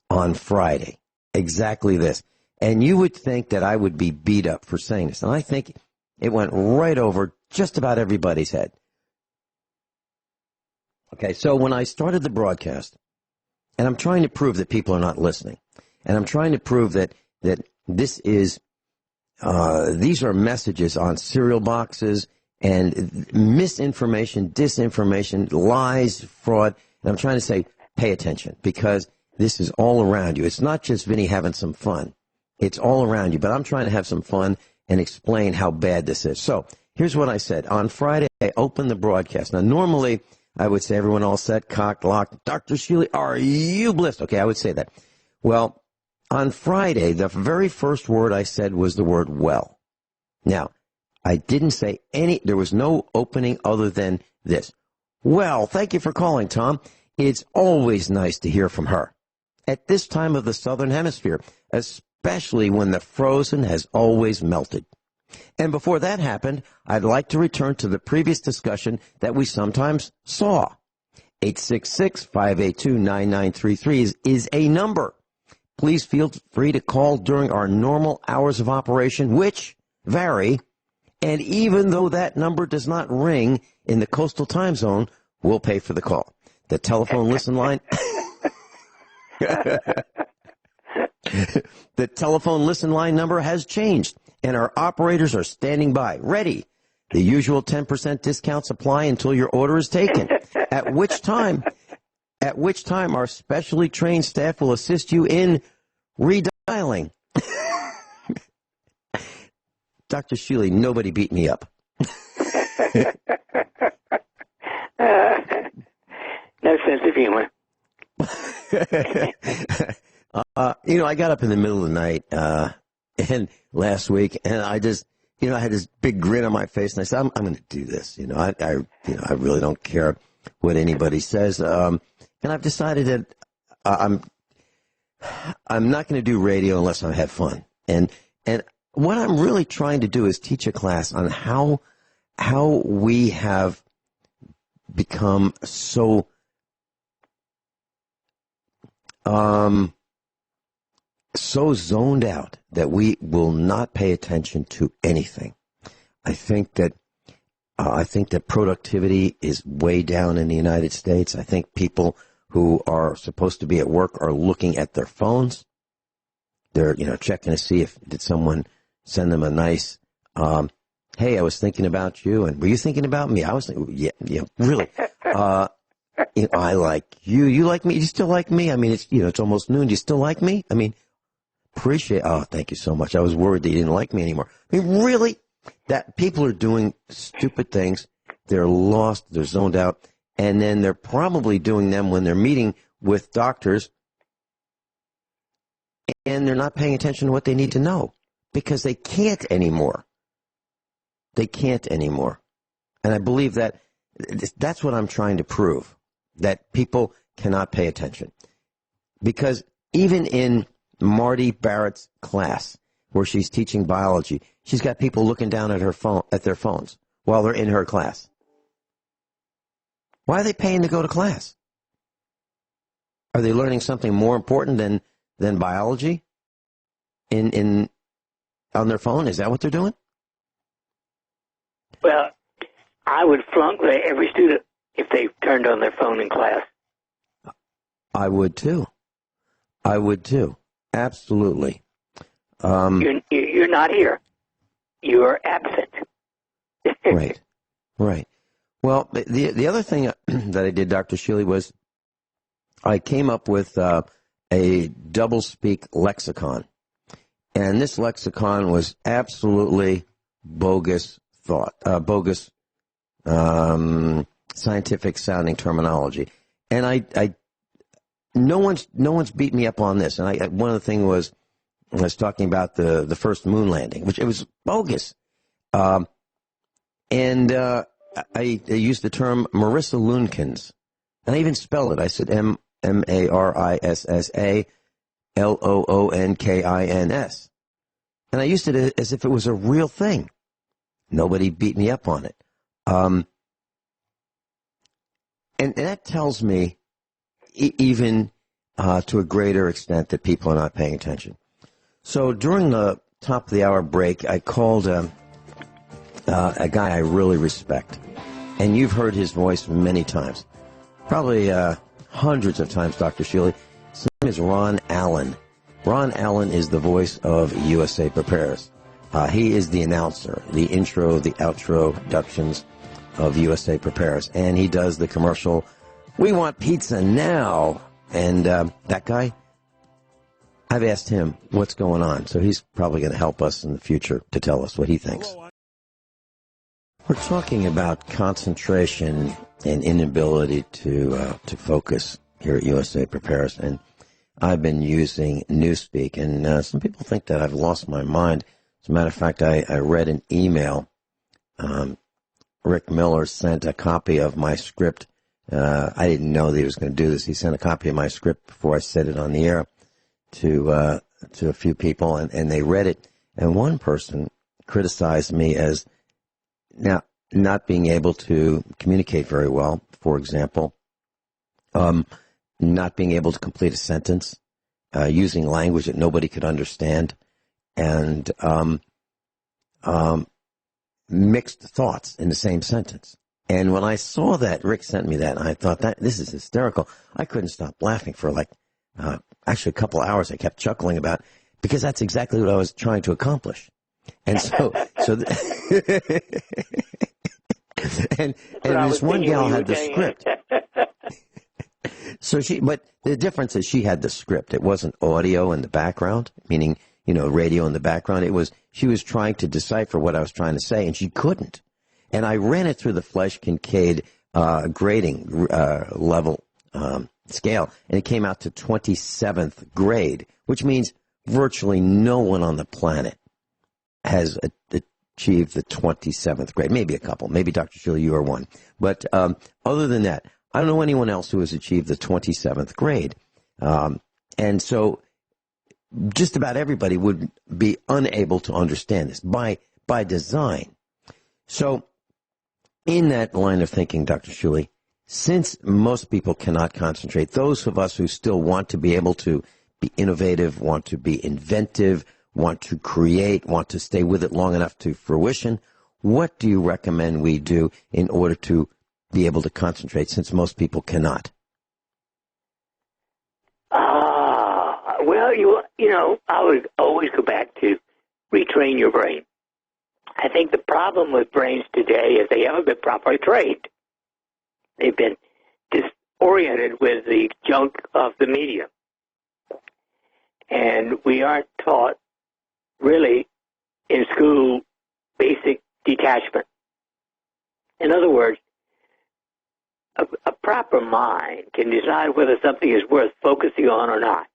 on Friday, exactly this. And you would think that I would be beat up for saying this. And I think it went right over just about everybody's head. Okay, so when I started the broadcast, and I'm trying to prove that people are not listening, and I'm trying to prove that this is, these are messages on cereal boxes and misinformation, disinformation, lies, fraud. And I'm trying to say, pay attention, because this is all around you. It's not just Vinny having some fun. It's all around you. But I'm trying to have some fun and explain how bad this is. So here's what I said. On Friday, I opened the broadcast. Now, normally, I would say, everyone all set, cocked, locked. Dr. Shealy, are you blessed? Okay, I would say that. Well, on Friday, the very first word I said was the word well. Now, I didn't say there was no opening other than this. Well, thank you for calling, Tom. It's always nice to hear from her. At this time of the Southern Hemisphere, especially when the frozen has always melted. And before that happened, I'd like to return to the previous discussion that we sometimes saw. 866-582-9933 is a number. Please feel free to call during our normal hours of operation, which vary. And even though that number does not ring in the coastal time zone, we'll pay for the call. The telephone listen line. The telephone listen line number has changed, and our operators are standing by, ready. The usual 10% discounts apply until your order is taken, at which time our specially trained staff will assist you in redialing. Dr. Shealy, nobody beat me up. No sense of humor. I got up in the middle of the night and last week, and I just, I had this big grin on my face, and I said, I'm going to do this. I really don't care what anybody says. And I've decided that I'm not going to do radio unless I have fun. And what I'm really trying to do is teach a class on how we have become so zoned out that we will not pay attention to anything. I think that productivity is way down in the United States. I think people who are supposed to be at work are looking at their phones. They're, checking to see did someone send them a nice, hey, I was thinking about you, and were you thinking about me? I was thinking, yeah, really. I like you. You like me? You still like me? I mean, it's almost noon. Do you still like me? I mean, thank you so much. I was worried that you didn't like me anymore. I mean, really? That people are doing stupid things. They're lost. They're zoned out. And then they're probably doing them when they're meeting with doctors, and they're not paying attention to what they need to know because they can't anymore. They can't anymore. And I believe that that's what I'm trying to prove, that people cannot pay attention. Because even in Marty Barrett's class where she's teaching biology. She's got people looking down at their phones while they're in her class. Why are they paying to go to class? Are they learning something more important than biology on their phone? Is that what they're doing? Well, I would flunk every student if they turned on their phone in class. I would too. Absolutely. You're not here. You're absent. Right. Well, the other thing that I did, Dr. Shealy, was I came up with a doublespeak lexicon. And this lexicon was absolutely bogus scientific sounding terminology. And no one's beat me up on this. And one of the things was I was talking about the first moon landing, which it was bogus. And I used the term Marissa Loonkins. And I even spelled it. I said MARISSALOONKINS. And I used it as if it was a real thing. Nobody beat me up on it. And that tells me, even to a greater extent, that people are not paying attention. So during the top of the hour break, I called a guy I really respect. And you've heard his voice many times. Probably hundreds of times, Dr. Shealy. His name is Ron Allen. Ron Allen is the voice of USA Prepares. He is the announcer, the intro, the outro productions of USA Prepares. And he does the commercial, "We want pizza now." And that guy, I've asked him what's going on. So he's probably going to help us in the future to tell us what he thinks. We're talking about concentration and inability to focus here at USA Prepares. And I've been using Newspeak. And some people think that I've lost my mind. As a matter of fact, I read an email. Rick Miller sent a copy of my script. I didn't know that he was going to do this. He sent a copy of my script before I said it on the air to a few people, and they read it. And one person criticized me as now not being able to communicate very well. For example, not being able to complete a sentence, using language that nobody could understand, and mixed thoughts in the same sentence. And when I saw that, Rick sent me that, and I thought, this is hysterical. I couldn't stop laughing for actually a couple hours. I kept chuckling about it, because that's exactly what I was trying to accomplish. And and this one gal had the script. But the difference is she had the script. It wasn't audio in the background, meaning, radio in the background. She was trying to decipher what I was trying to say, and she couldn't. And I ran it through the Flesch-Kincaid grading level scale, and it came out to 27th grade, which means virtually no one on the planet has achieved the 27th grade. Maybe a couple. Maybe, Dr. Shealy, you are one. But other than that, I don't know anyone else who has achieved the 27th grade. And so just about everybody would be unable to understand this by design. So in that line of thinking, Dr. Shealy, since most people cannot concentrate, those of us who still want to be able to be innovative, want to be inventive, want to create, want to stay with it long enough to fruition, what do you recommend we do in order to be able to concentrate, since most people cannot? Well, I would always go back to retrain your brain. I think the problem with brains today is they haven't been properly trained. They've been disoriented with the junk of the media. And we aren't taught, really, in school, basic detachment. In other words, a proper mind can decide whether something is worth focusing on or not.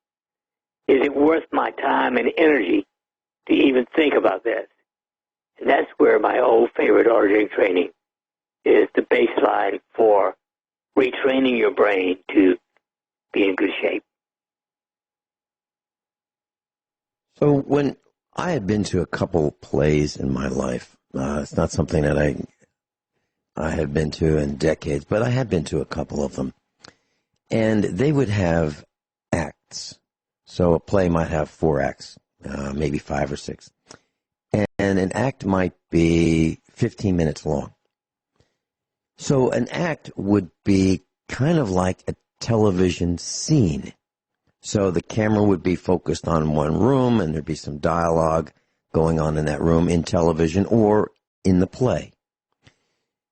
Is it worth my time and energy to even think about this? And that's where my old favorite RJ training is the baseline for retraining your brain to be in good shape. So when I had been to a couple plays in my life, it's not something that I had been to in decades, but I had been to a couple of them. And they would have acts. So a play might have 4 acts, maybe 5 or 6. And an act might be 15 minutes long. So an act would be kind of like a television scene. So the camera would be focused on one room, and there'd be some dialogue going on in that room in television or in the play.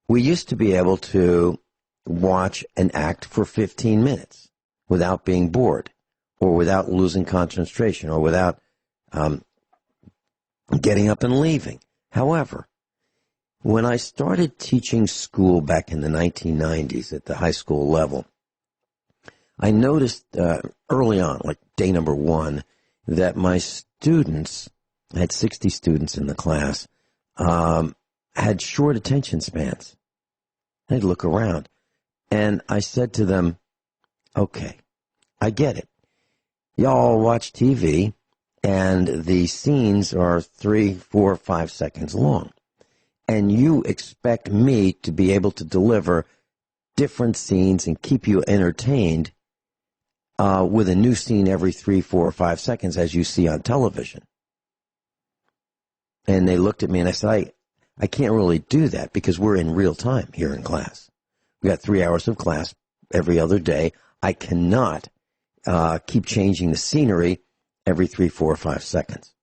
We used to be able to watch an act for 15 minutes without being bored or without losing concentration or without getting up and leaving. However, when I started teaching school back in the 1990s at the high school level, I noticed early on, like day number 1, that my students, I had 60 students in the class, had short attention spans. I'd look around, and I said to them, okay, I get it. Y'all watch TV, and the scenes are 3, 4, 5 seconds long. And you expect me to be able to deliver different scenes and keep you entertained with a new scene every 3, 4, or 5 seconds as you see on television. And they looked at me and I said, I can't really do that because we're in real time here in class. We got 3 hours of class every other day. I cannot keep changing the scenery every 3, 4, or 5 seconds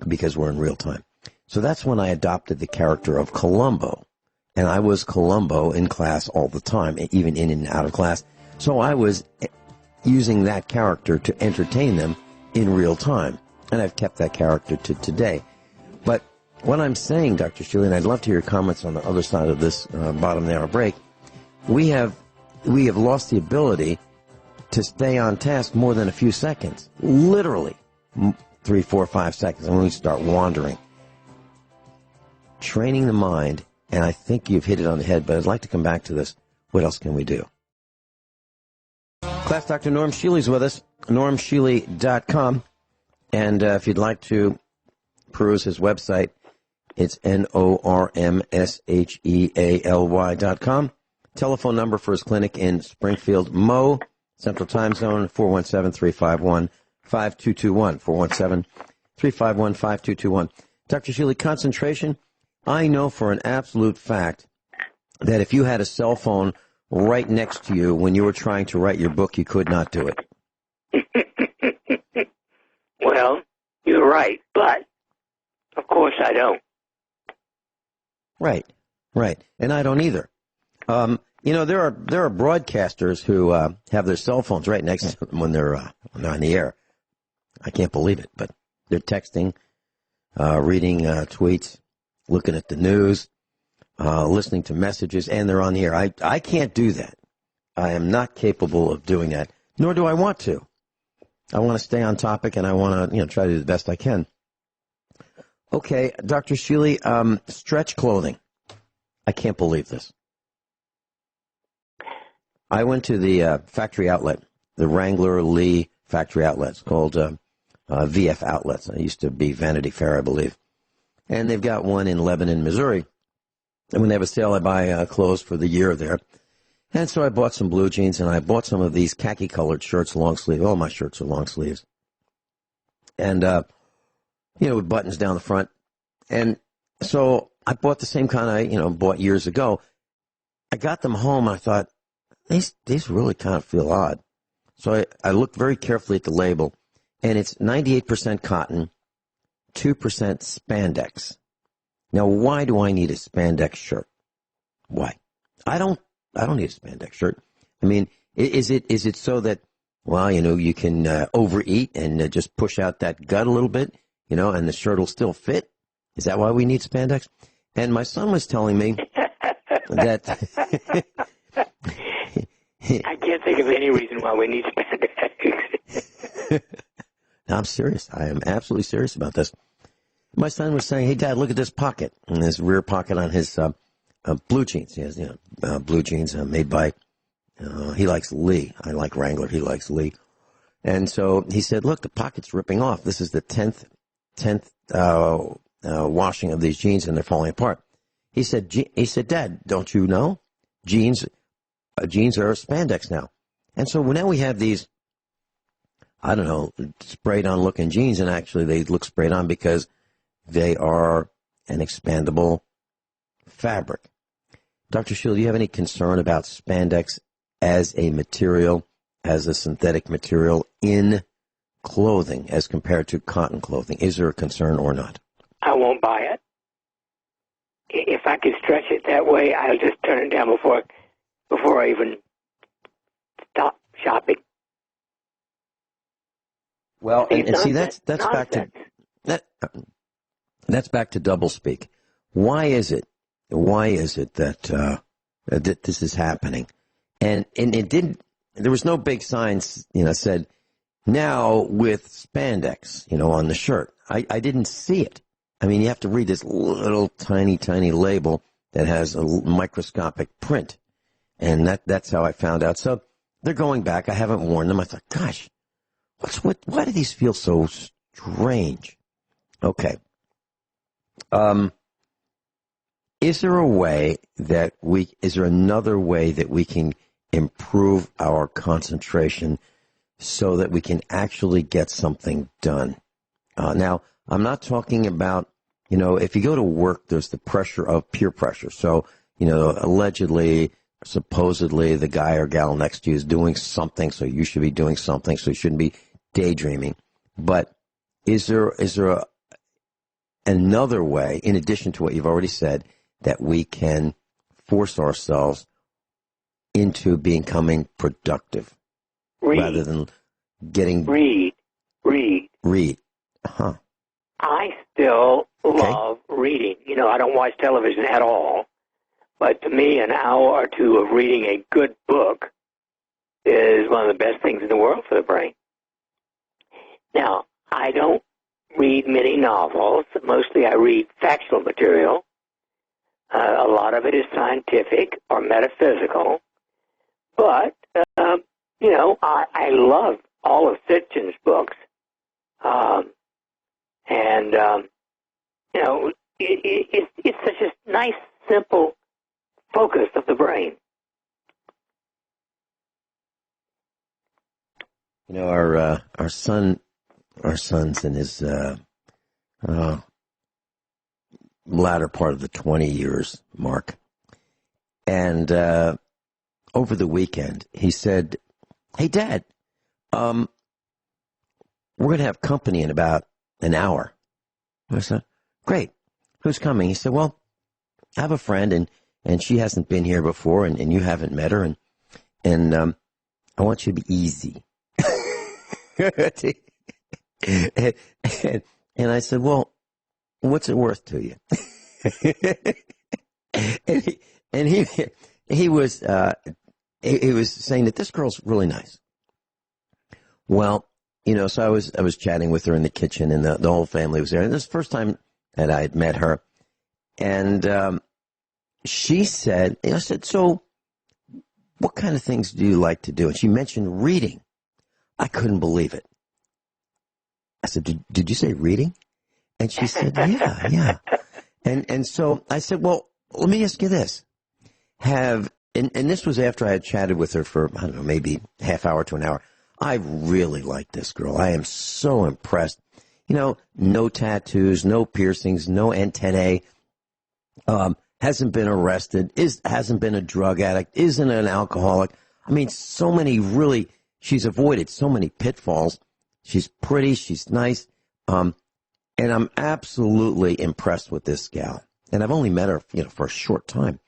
because we're in real time. So that's when I adopted the character of Columbo. And I was Columbo in class all the time, even in and out of class. So I was using that character to entertain them in real time. And I've kept that character to today. But what I'm saying, Dr. Shealy, and I'd love to hear your comments on the other side of this bottom of the hour break, we have lost the ability to stay on task more than a few seconds. Literally 3, 4, 5 seconds. And when we start wandering. Training the mind, and I think you've hit it on the head, but I'd like to come back to this. What else can we do? Class Dr. Norm Shealy's with us, normshealy.com. And if you'd like to peruse his website, it's normshealy.com. Telephone number for his clinic in Springfield, Mo, Central Time Zone, 417-351-5221, 417-351-5221. Dr. Shealy, concentration. I know for an absolute fact that if you had a cell phone right next to you when you were trying to write your book, you could not do it. Well, you're right, but of course I don't. Right. And I don't either. There are broadcasters who have their cell phones right next to them when they're on the air. I can't believe it, but they're texting, reading tweets, looking at the news, listening to messages, and they're on the air. I can't do that. I am not capable of doing that, nor do I want to. I want to stay on topic, and I want to try to do the best I can. Okay, Dr. Shealy, stretch clothing. I can't believe this. I went to the factory outlet, the Wrangler Lee factory outlets, called VF Outlets. It used to be Vanity Fair, I believe. And they've got one in Lebanon, Missouri. And when they have a sale, I buy clothes for the year there. And so I bought some blue jeans, and I bought some of these khaki-colored shirts, long sleeve. All my shirts are long sleeves. And, with buttons down the front. And so I bought the same kind I, bought years ago. I got them home, and I thought, these really kind of feel odd. So I looked very carefully at the label, and it's 98% cotton, 2% spandex. Now, why do I need a spandex shirt? Why? I don't need a spandex shirt. I mean, is it so that, you can overeat and just push out that gut a little bit, and the shirt will still fit? Is that why we need spandex? And my son was telling me that I can't think of any reason why we need spandex. No, I'm serious. I am absolutely serious about this. My son was saying, hey, Dad, look at this pocket, and this rear pocket on his blue jeans. He has blue jeans made by, he likes Lee. I like Wrangler. He likes Lee. And so he said, look, the pocket's ripping off. This is the 10th washing of these jeans, and they're falling apart. He said, Dad, don't you know? Jeans are spandex now. And so now we have these, I don't know, sprayed-on looking jeans, and actually they look sprayed on because they are an expandable fabric. Dr. Shealy, do you have any concern about spandex as a material, as a synthetic material in clothing as compared to cotton clothing? Is there a concern or not? I won't buy it. If I could stretch it that way, I'll just turn it down before I even stop shopping. Well, and see, that's back to that's back to doublespeak. Why is it that that this is happening? And it didn't. There was no big signs, said now with spandex, on the shirt. I didn't see it. I mean, you have to read this little tiny label that has a microscopic print, and that's how I found out. So they're going back. I haven't warned them. I thought, gosh, why do these feel so strange? Okay. Is there another way that we can improve our concentration so that we can actually get something done? Now, I'm not talking about, if you go to work, there's the pressure of peer pressure. So, allegedly, supposedly, the guy or gal next to you is doing something, so you should be doing something, so you shouldn't be daydreaming. But is there another way, in addition to what you've already said, that we can force ourselves into becoming productive rather than getting... Read. Huh. I still love reading. I don't watch television at all. But to me, an hour or two of reading a good book is one of the best things in the world for the brain. Now, I don't read many novels. Mostly I read factual material. A lot of it is scientific or metaphysical. But, I love all of Sitchin's books. It's such a nice, simple focus of the brain. Our son's in his latter part of the 20 years mark. And over the weekend, he said, "Hey, Dad, we're going to have company in about an hour." I said, "Great. Who's coming?" He said, "Well, I have a friend, and she hasn't been here before, and you haven't met her, and I want you to be easy." and I said, "Well, what's it worth to you?" and he was saying that this girl's really nice. Well, so I was chatting with her in the kitchen, and the whole family was there. And this is the first time that I had met her, and she said, I said, "So, what kind of things do you like to do?" And she mentioned reading. I couldn't believe it. I said, "Did you say reading?" And she said, yeah. And so I said, "Well, let me ask you this. And this was after I had chatted with her for, I don't know, maybe half hour to an hour. I really like this girl. I am so impressed. No tattoos, no piercings, no antennae, hasn't been arrested, hasn't been a drug addict, isn't an alcoholic. I mean, she's avoided so many pitfalls. She's pretty, she's nice, and I'm absolutely impressed with this gal. And I've only met her, for a short time.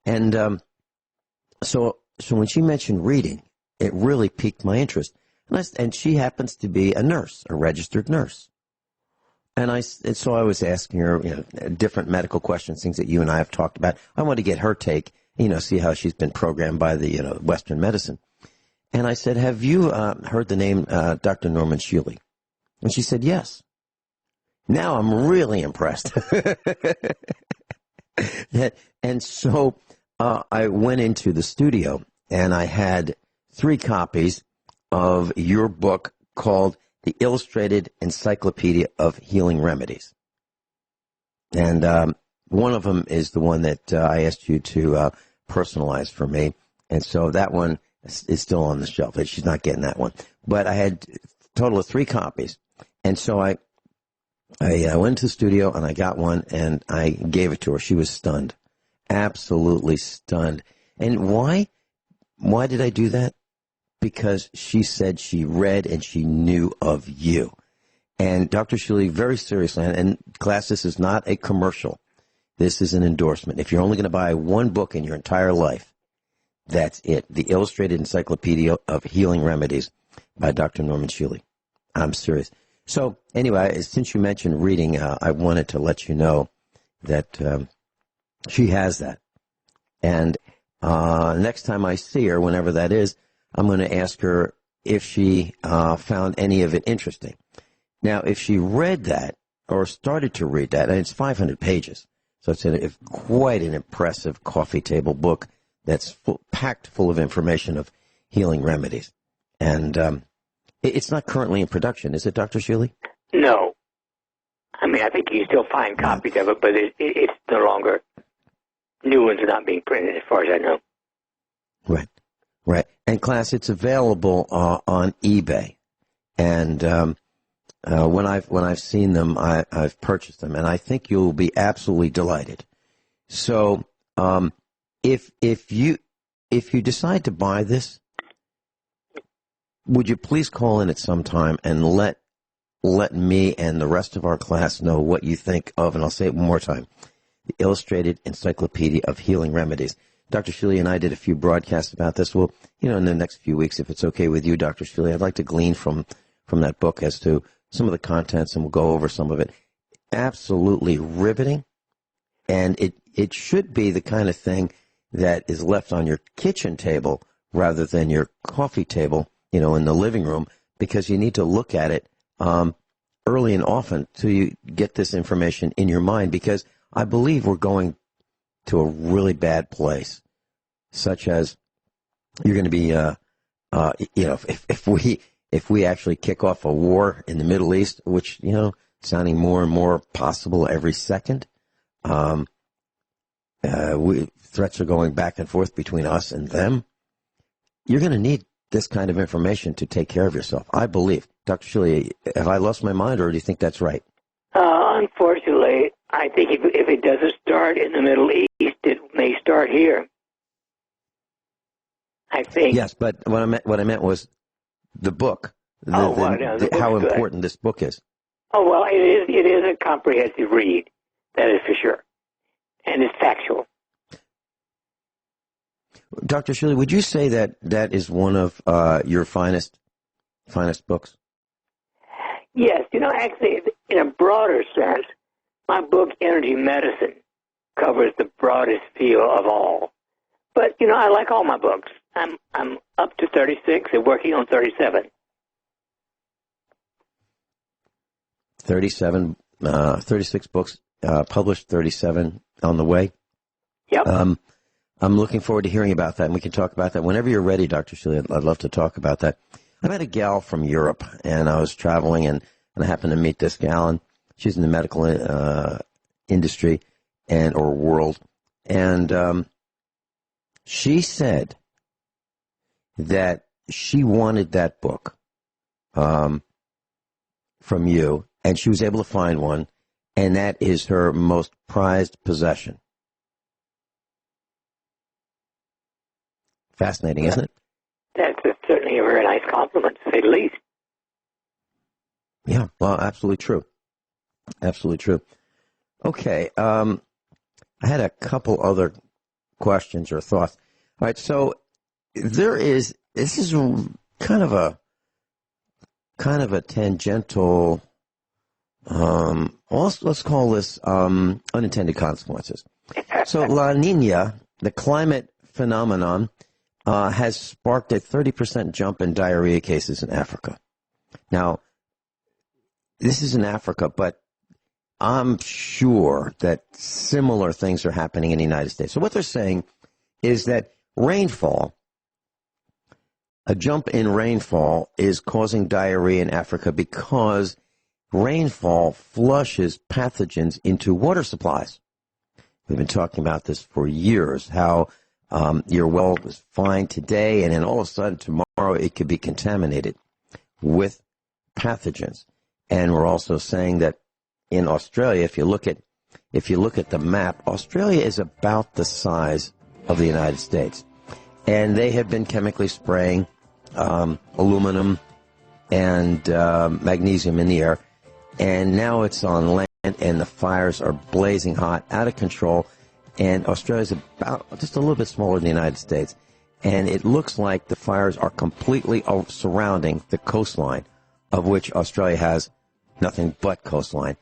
And so when she mentioned reading, it really piqued my interest. And she happens to be a nurse, a registered nurse. And so I was asking her, different medical questions, things that you and I have talked about. I wanted to get her take, see how she's been programmed by the, Western medicine. And I said, "Have you heard the name Dr. Norman Shealy?" And she said, "Yes." Now I'm really impressed. And so I went into the studio, and I had 3 copies of your book called The Illustrated Encyclopedia of Healing Remedies. And one of them is the one that I asked you to personalize for me. And so that one is still on the shelf. She's not getting that one. But I had a total of 3 copies. And so I went to the studio and I got one and I gave it to her. She was stunned. Absolutely stunned. And why? Why did I do that? Because she said she read and she knew of you. And Dr. Shealy, very seriously, and class, this is not a commercial. This is an endorsement. If you're only going to buy one book in your entire life, that's it. The Illustrated Encyclopedia of Healing Remedies by Dr. Norman Shealy. I'm serious. So anyway, since you mentioned reading, I wanted to let you know that she has that. And next time I see her, whenever that is, I'm going to ask her if she found any of it interesting. Now, if she read that or started to read that, and it's 500 pages, so it's quite an impressive coffee table book that's packed full of information of healing remedies. And it's not currently in production, is it, Dr. Shealy? No. I mean, I think you still find copies of it, but it's no longer. New ones are not being printed, as far as I know. Right, right. And class, it's available on eBay, and when I've seen them, I've purchased them, and I think you'll be absolutely delighted. So, if you decide to buy this, would you please call in at some time and let me and the rest of our class know what you think of, and I'll say it one more time, the Illustrated Encyclopedia of Healing Remedies. Dr. Shealy and I did a few broadcasts about this. Well, in the next few weeks, if it's okay with you, Dr. Shealy, I'd like to glean from that book as to some of the contents, and we'll go over some of it. Absolutely riveting, and it should be the kind of thing that is left on your kitchen table rather than your coffee table, in the living room, because you need to look at it early and often till you get this information in your mind, because I believe we're going to a really bad place, such as you're going to be, if we actually kick off a war in the Middle East, which, sounding more and more possible every second, threats are going back and forth between us and them. You're going to need this kind of information to take care of yourself, I believe. Dr. Shealy, have I lost my mind, or do you think that's right? Unfortunately, I think if it doesn't start in the Middle East, it may start here. I think. Yes, but what I meant was the book. How important this book is. Oh, well, it is a comprehensive read. That is for sure. And it's factual. Dr. Shealy, would you say that is one of your finest books? Yes. Actually, in a broader sense, my book, Energy Medicine, covers the broadest field of all. But, I like all my books. I'm up to 36 and working on 37. 36 books, published, 37 on the way. Yep. I'm looking forward to hearing about that, and we can talk about that whenever you're ready, Dr. Shealy. I'd love to talk about that. I met a gal from Europe, and I was traveling, and I happened to meet this gal, and she's in the medical industry or world, and she said that she wanted that book from you, and she was able to find one, and that is her most prized possession. Fascinating, isn't it? That's certainly a very nice compliment, to say the least. Yeah, well, absolutely true. Absolutely true. Okay, I had a couple other questions or thoughts. All right, so this is kind of a tangential, let's call this unintended consequences. So La Nina, the climate phenomenon, has sparked a 30% jump in diarrhea cases in Africa. Now, this is in Africa, but I'm sure that similar things are happening in the United States. So what they're saying is that rainfall a jump in rainfall is causing diarrhea in Africa because rainfall flushes pathogens into water supplies. We've been talking about this for years, how your well was fine today, and then all of a sudden tomorrow it could be contaminated with pathogens. And we're also saying that in Australia, if you look at the map, Australia is about the size of the United States. And they have been chemically spraying aluminum and magnesium in the air. And now it's on land, and the fires are blazing hot, out of control. And Australia's about just a little bit smaller than the United States. And it looks like the fires are completely surrounding the coastline, of which Australia has nothing but coastline.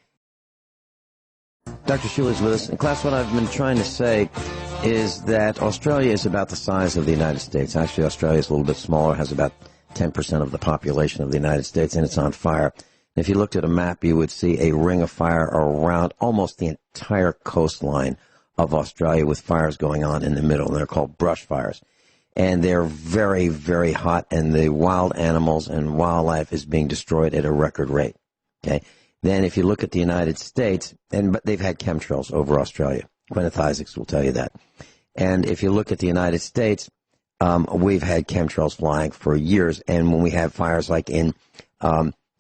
Dr. Shealy is with us. In class, what I've been trying to say is that Australia is about the size of the United States. Actually, Australia is a little bit smaller, has about 10% of the population of the United States, and it's on fire. If you looked at a map, you would see a ring of fire around almost the entire coastline of Australia with fires going on in the middle, and they're called brush fires. And they're very, very hot, and the wild animals and wildlife is being destroyed at a record rate. Okay. Then if you look at the United States, but they've had chemtrails over Australia. Gwyneth Isaacs will tell you that. And if you look at the United States, we've had chemtrails flying for years. And when we have fires like in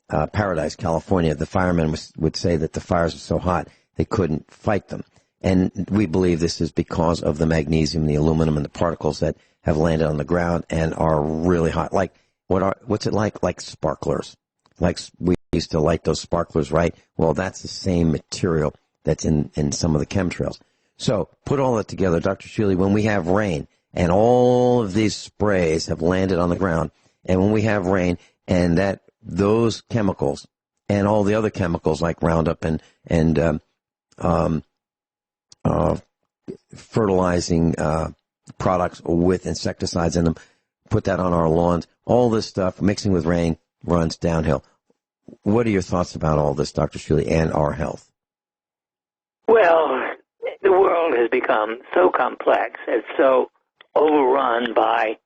Paradise, California, the firemen would say that the fires are so hot they couldn't fight them. And we believe this is because of the magnesium, the aluminum, and the particles that have landed on the ground and are really hot. Like what's it like? Like sparklers. Like we used to light those sparklers, right? Well, that's the same material that's in some of the chemtrails. So put all that together, Dr. Shealy, when we have rain and all of these sprays have landed on the ground, and when we have rain and those chemicals and all the other chemicals like Roundup and fertilizing products with insecticides in them, put that on our lawns, all this stuff mixing with rain runs downhill. What are your thoughts about all this, Dr. Shealy, and our health? Well, the world has become so complex and so overrun by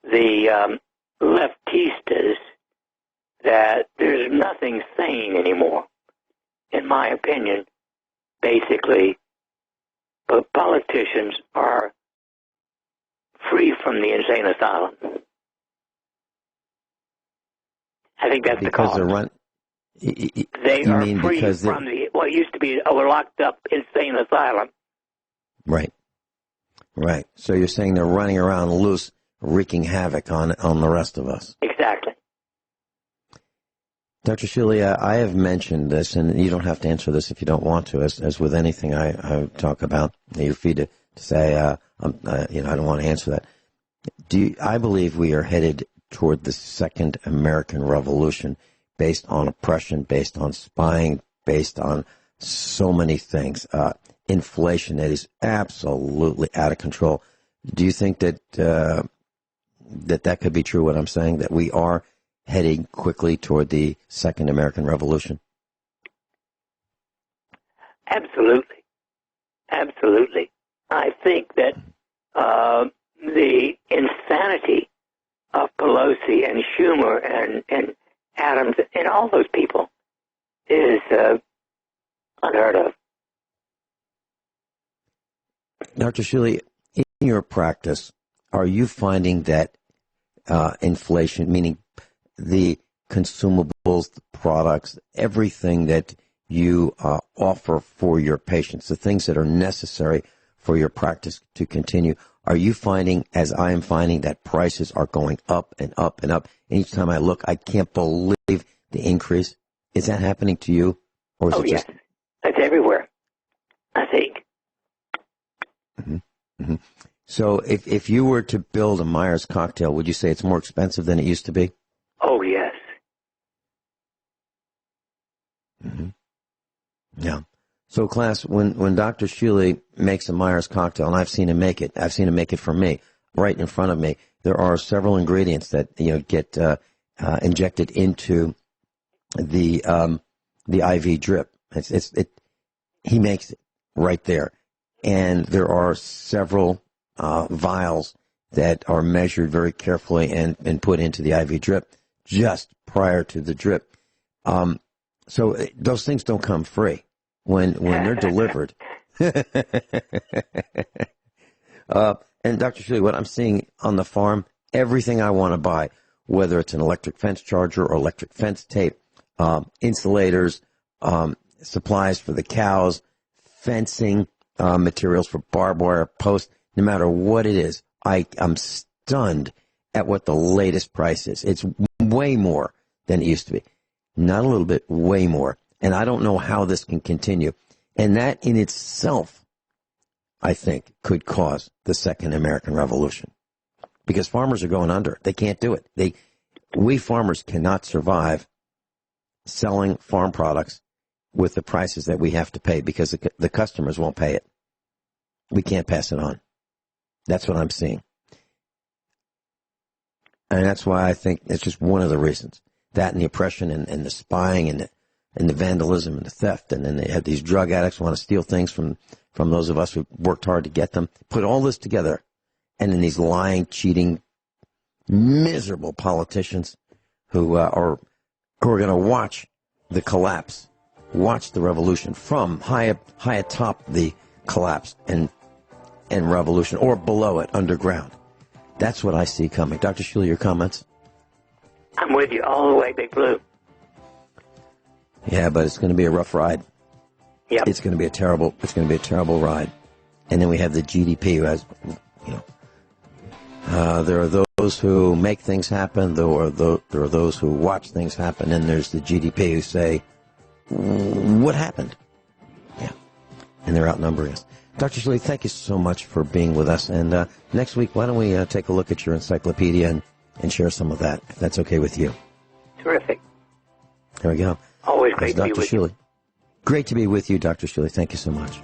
the leftistas that there's nothing sane anymore, in my opinion. Basically, but politicians are free from the insane asylum. I think that's because the cause. They are free from what used to be a locked up insane asylum. Right. Right. So you're saying they're running around loose, wreaking havoc on the rest of us. Exactly. Dr. Shealy, I have mentioned this, and you don't have to answer this if you don't want to, as with anything I talk about. You're free to say, I don't want to answer that. I believe we are headed toward the second American Revolution, based on oppression, based on spying, based on so many things. Inflation that is absolutely out of control. Do you think that that could be true, what I'm saying, that we are heading quickly toward the second American Revolution? Absolutely. Absolutely. I think that the insanity of Pelosi and Schumer and Adams and all those people is unheard of. Dr. Shealy, in your practice, are you finding that inflation, meaning the consumables, the products, everything that you offer for your patients, the things that are necessary for your practice to continue, are you finding, as I am finding, that prices are going up and up and up? And each time I look, I can't believe the increase. Is that happening to you? Or is it yes. just... It's everywhere, I think. Mm-hmm. Mm-hmm. So if you were to build a Myers cocktail, would you say it's more expensive than it used to be? Oh, yes. Mm-hmm. Yeah. So, class, when Dr. Shealy makes a Myers cocktail, and I've seen him make it for me, right in front of me, there are several ingredients that get injected into the IV drip. He makes it right there, and there are several vials that are measured very carefully and put into the IV drip just prior to the drip. So those things don't come free when they're delivered. And Dr. Shealy, what I'm seeing on the farm, everything I want to buy, whether it's an electric fence charger or electric fence tape, insulators, supplies for the cows, fencing, materials for barbed wire posts, no matter what it is, I'm stunned at what the latest price is. It's way more than it used to be. Not a little bit, way more. And I don't know how this can continue. And that in itself, I think, could cause the second American Revolution. Because farmers are going under. They can't do it. We farmers cannot survive selling farm products with the prices that we have to pay because the customers won't pay it. We can't pass it on. That's what I'm seeing. And that's why I think it's just one of the reasons. That and the oppression and the spying and the vandalism and the theft. And then they have these drug addicts who want to steal things from those of us who worked hard to get them. Put all this together. And then these lying, cheating, miserable politicians who are going to watch the collapse, watch the revolution from high atop the collapse and revolution, or below it, underground. That's what I see coming. Dr. Shealy, your comments? I'm with you all the way, Big Blue. Yeah, but it's going to be a rough ride. Yep. It's going to be a terrible ride. And then we have the GDP who has, there are those who make things happen, there are those who watch things happen, and there's the GDP who say, what happened? Yeah. And they're outnumbering us. Dr. Shealy, thank you so much for being with us. And next week, why don't we take a look at your encyclopedia and share some of that, if that's okay with you. Terrific. There we go. Always great to be with you. Great to be with you, Dr. Shealy. Thank you so much.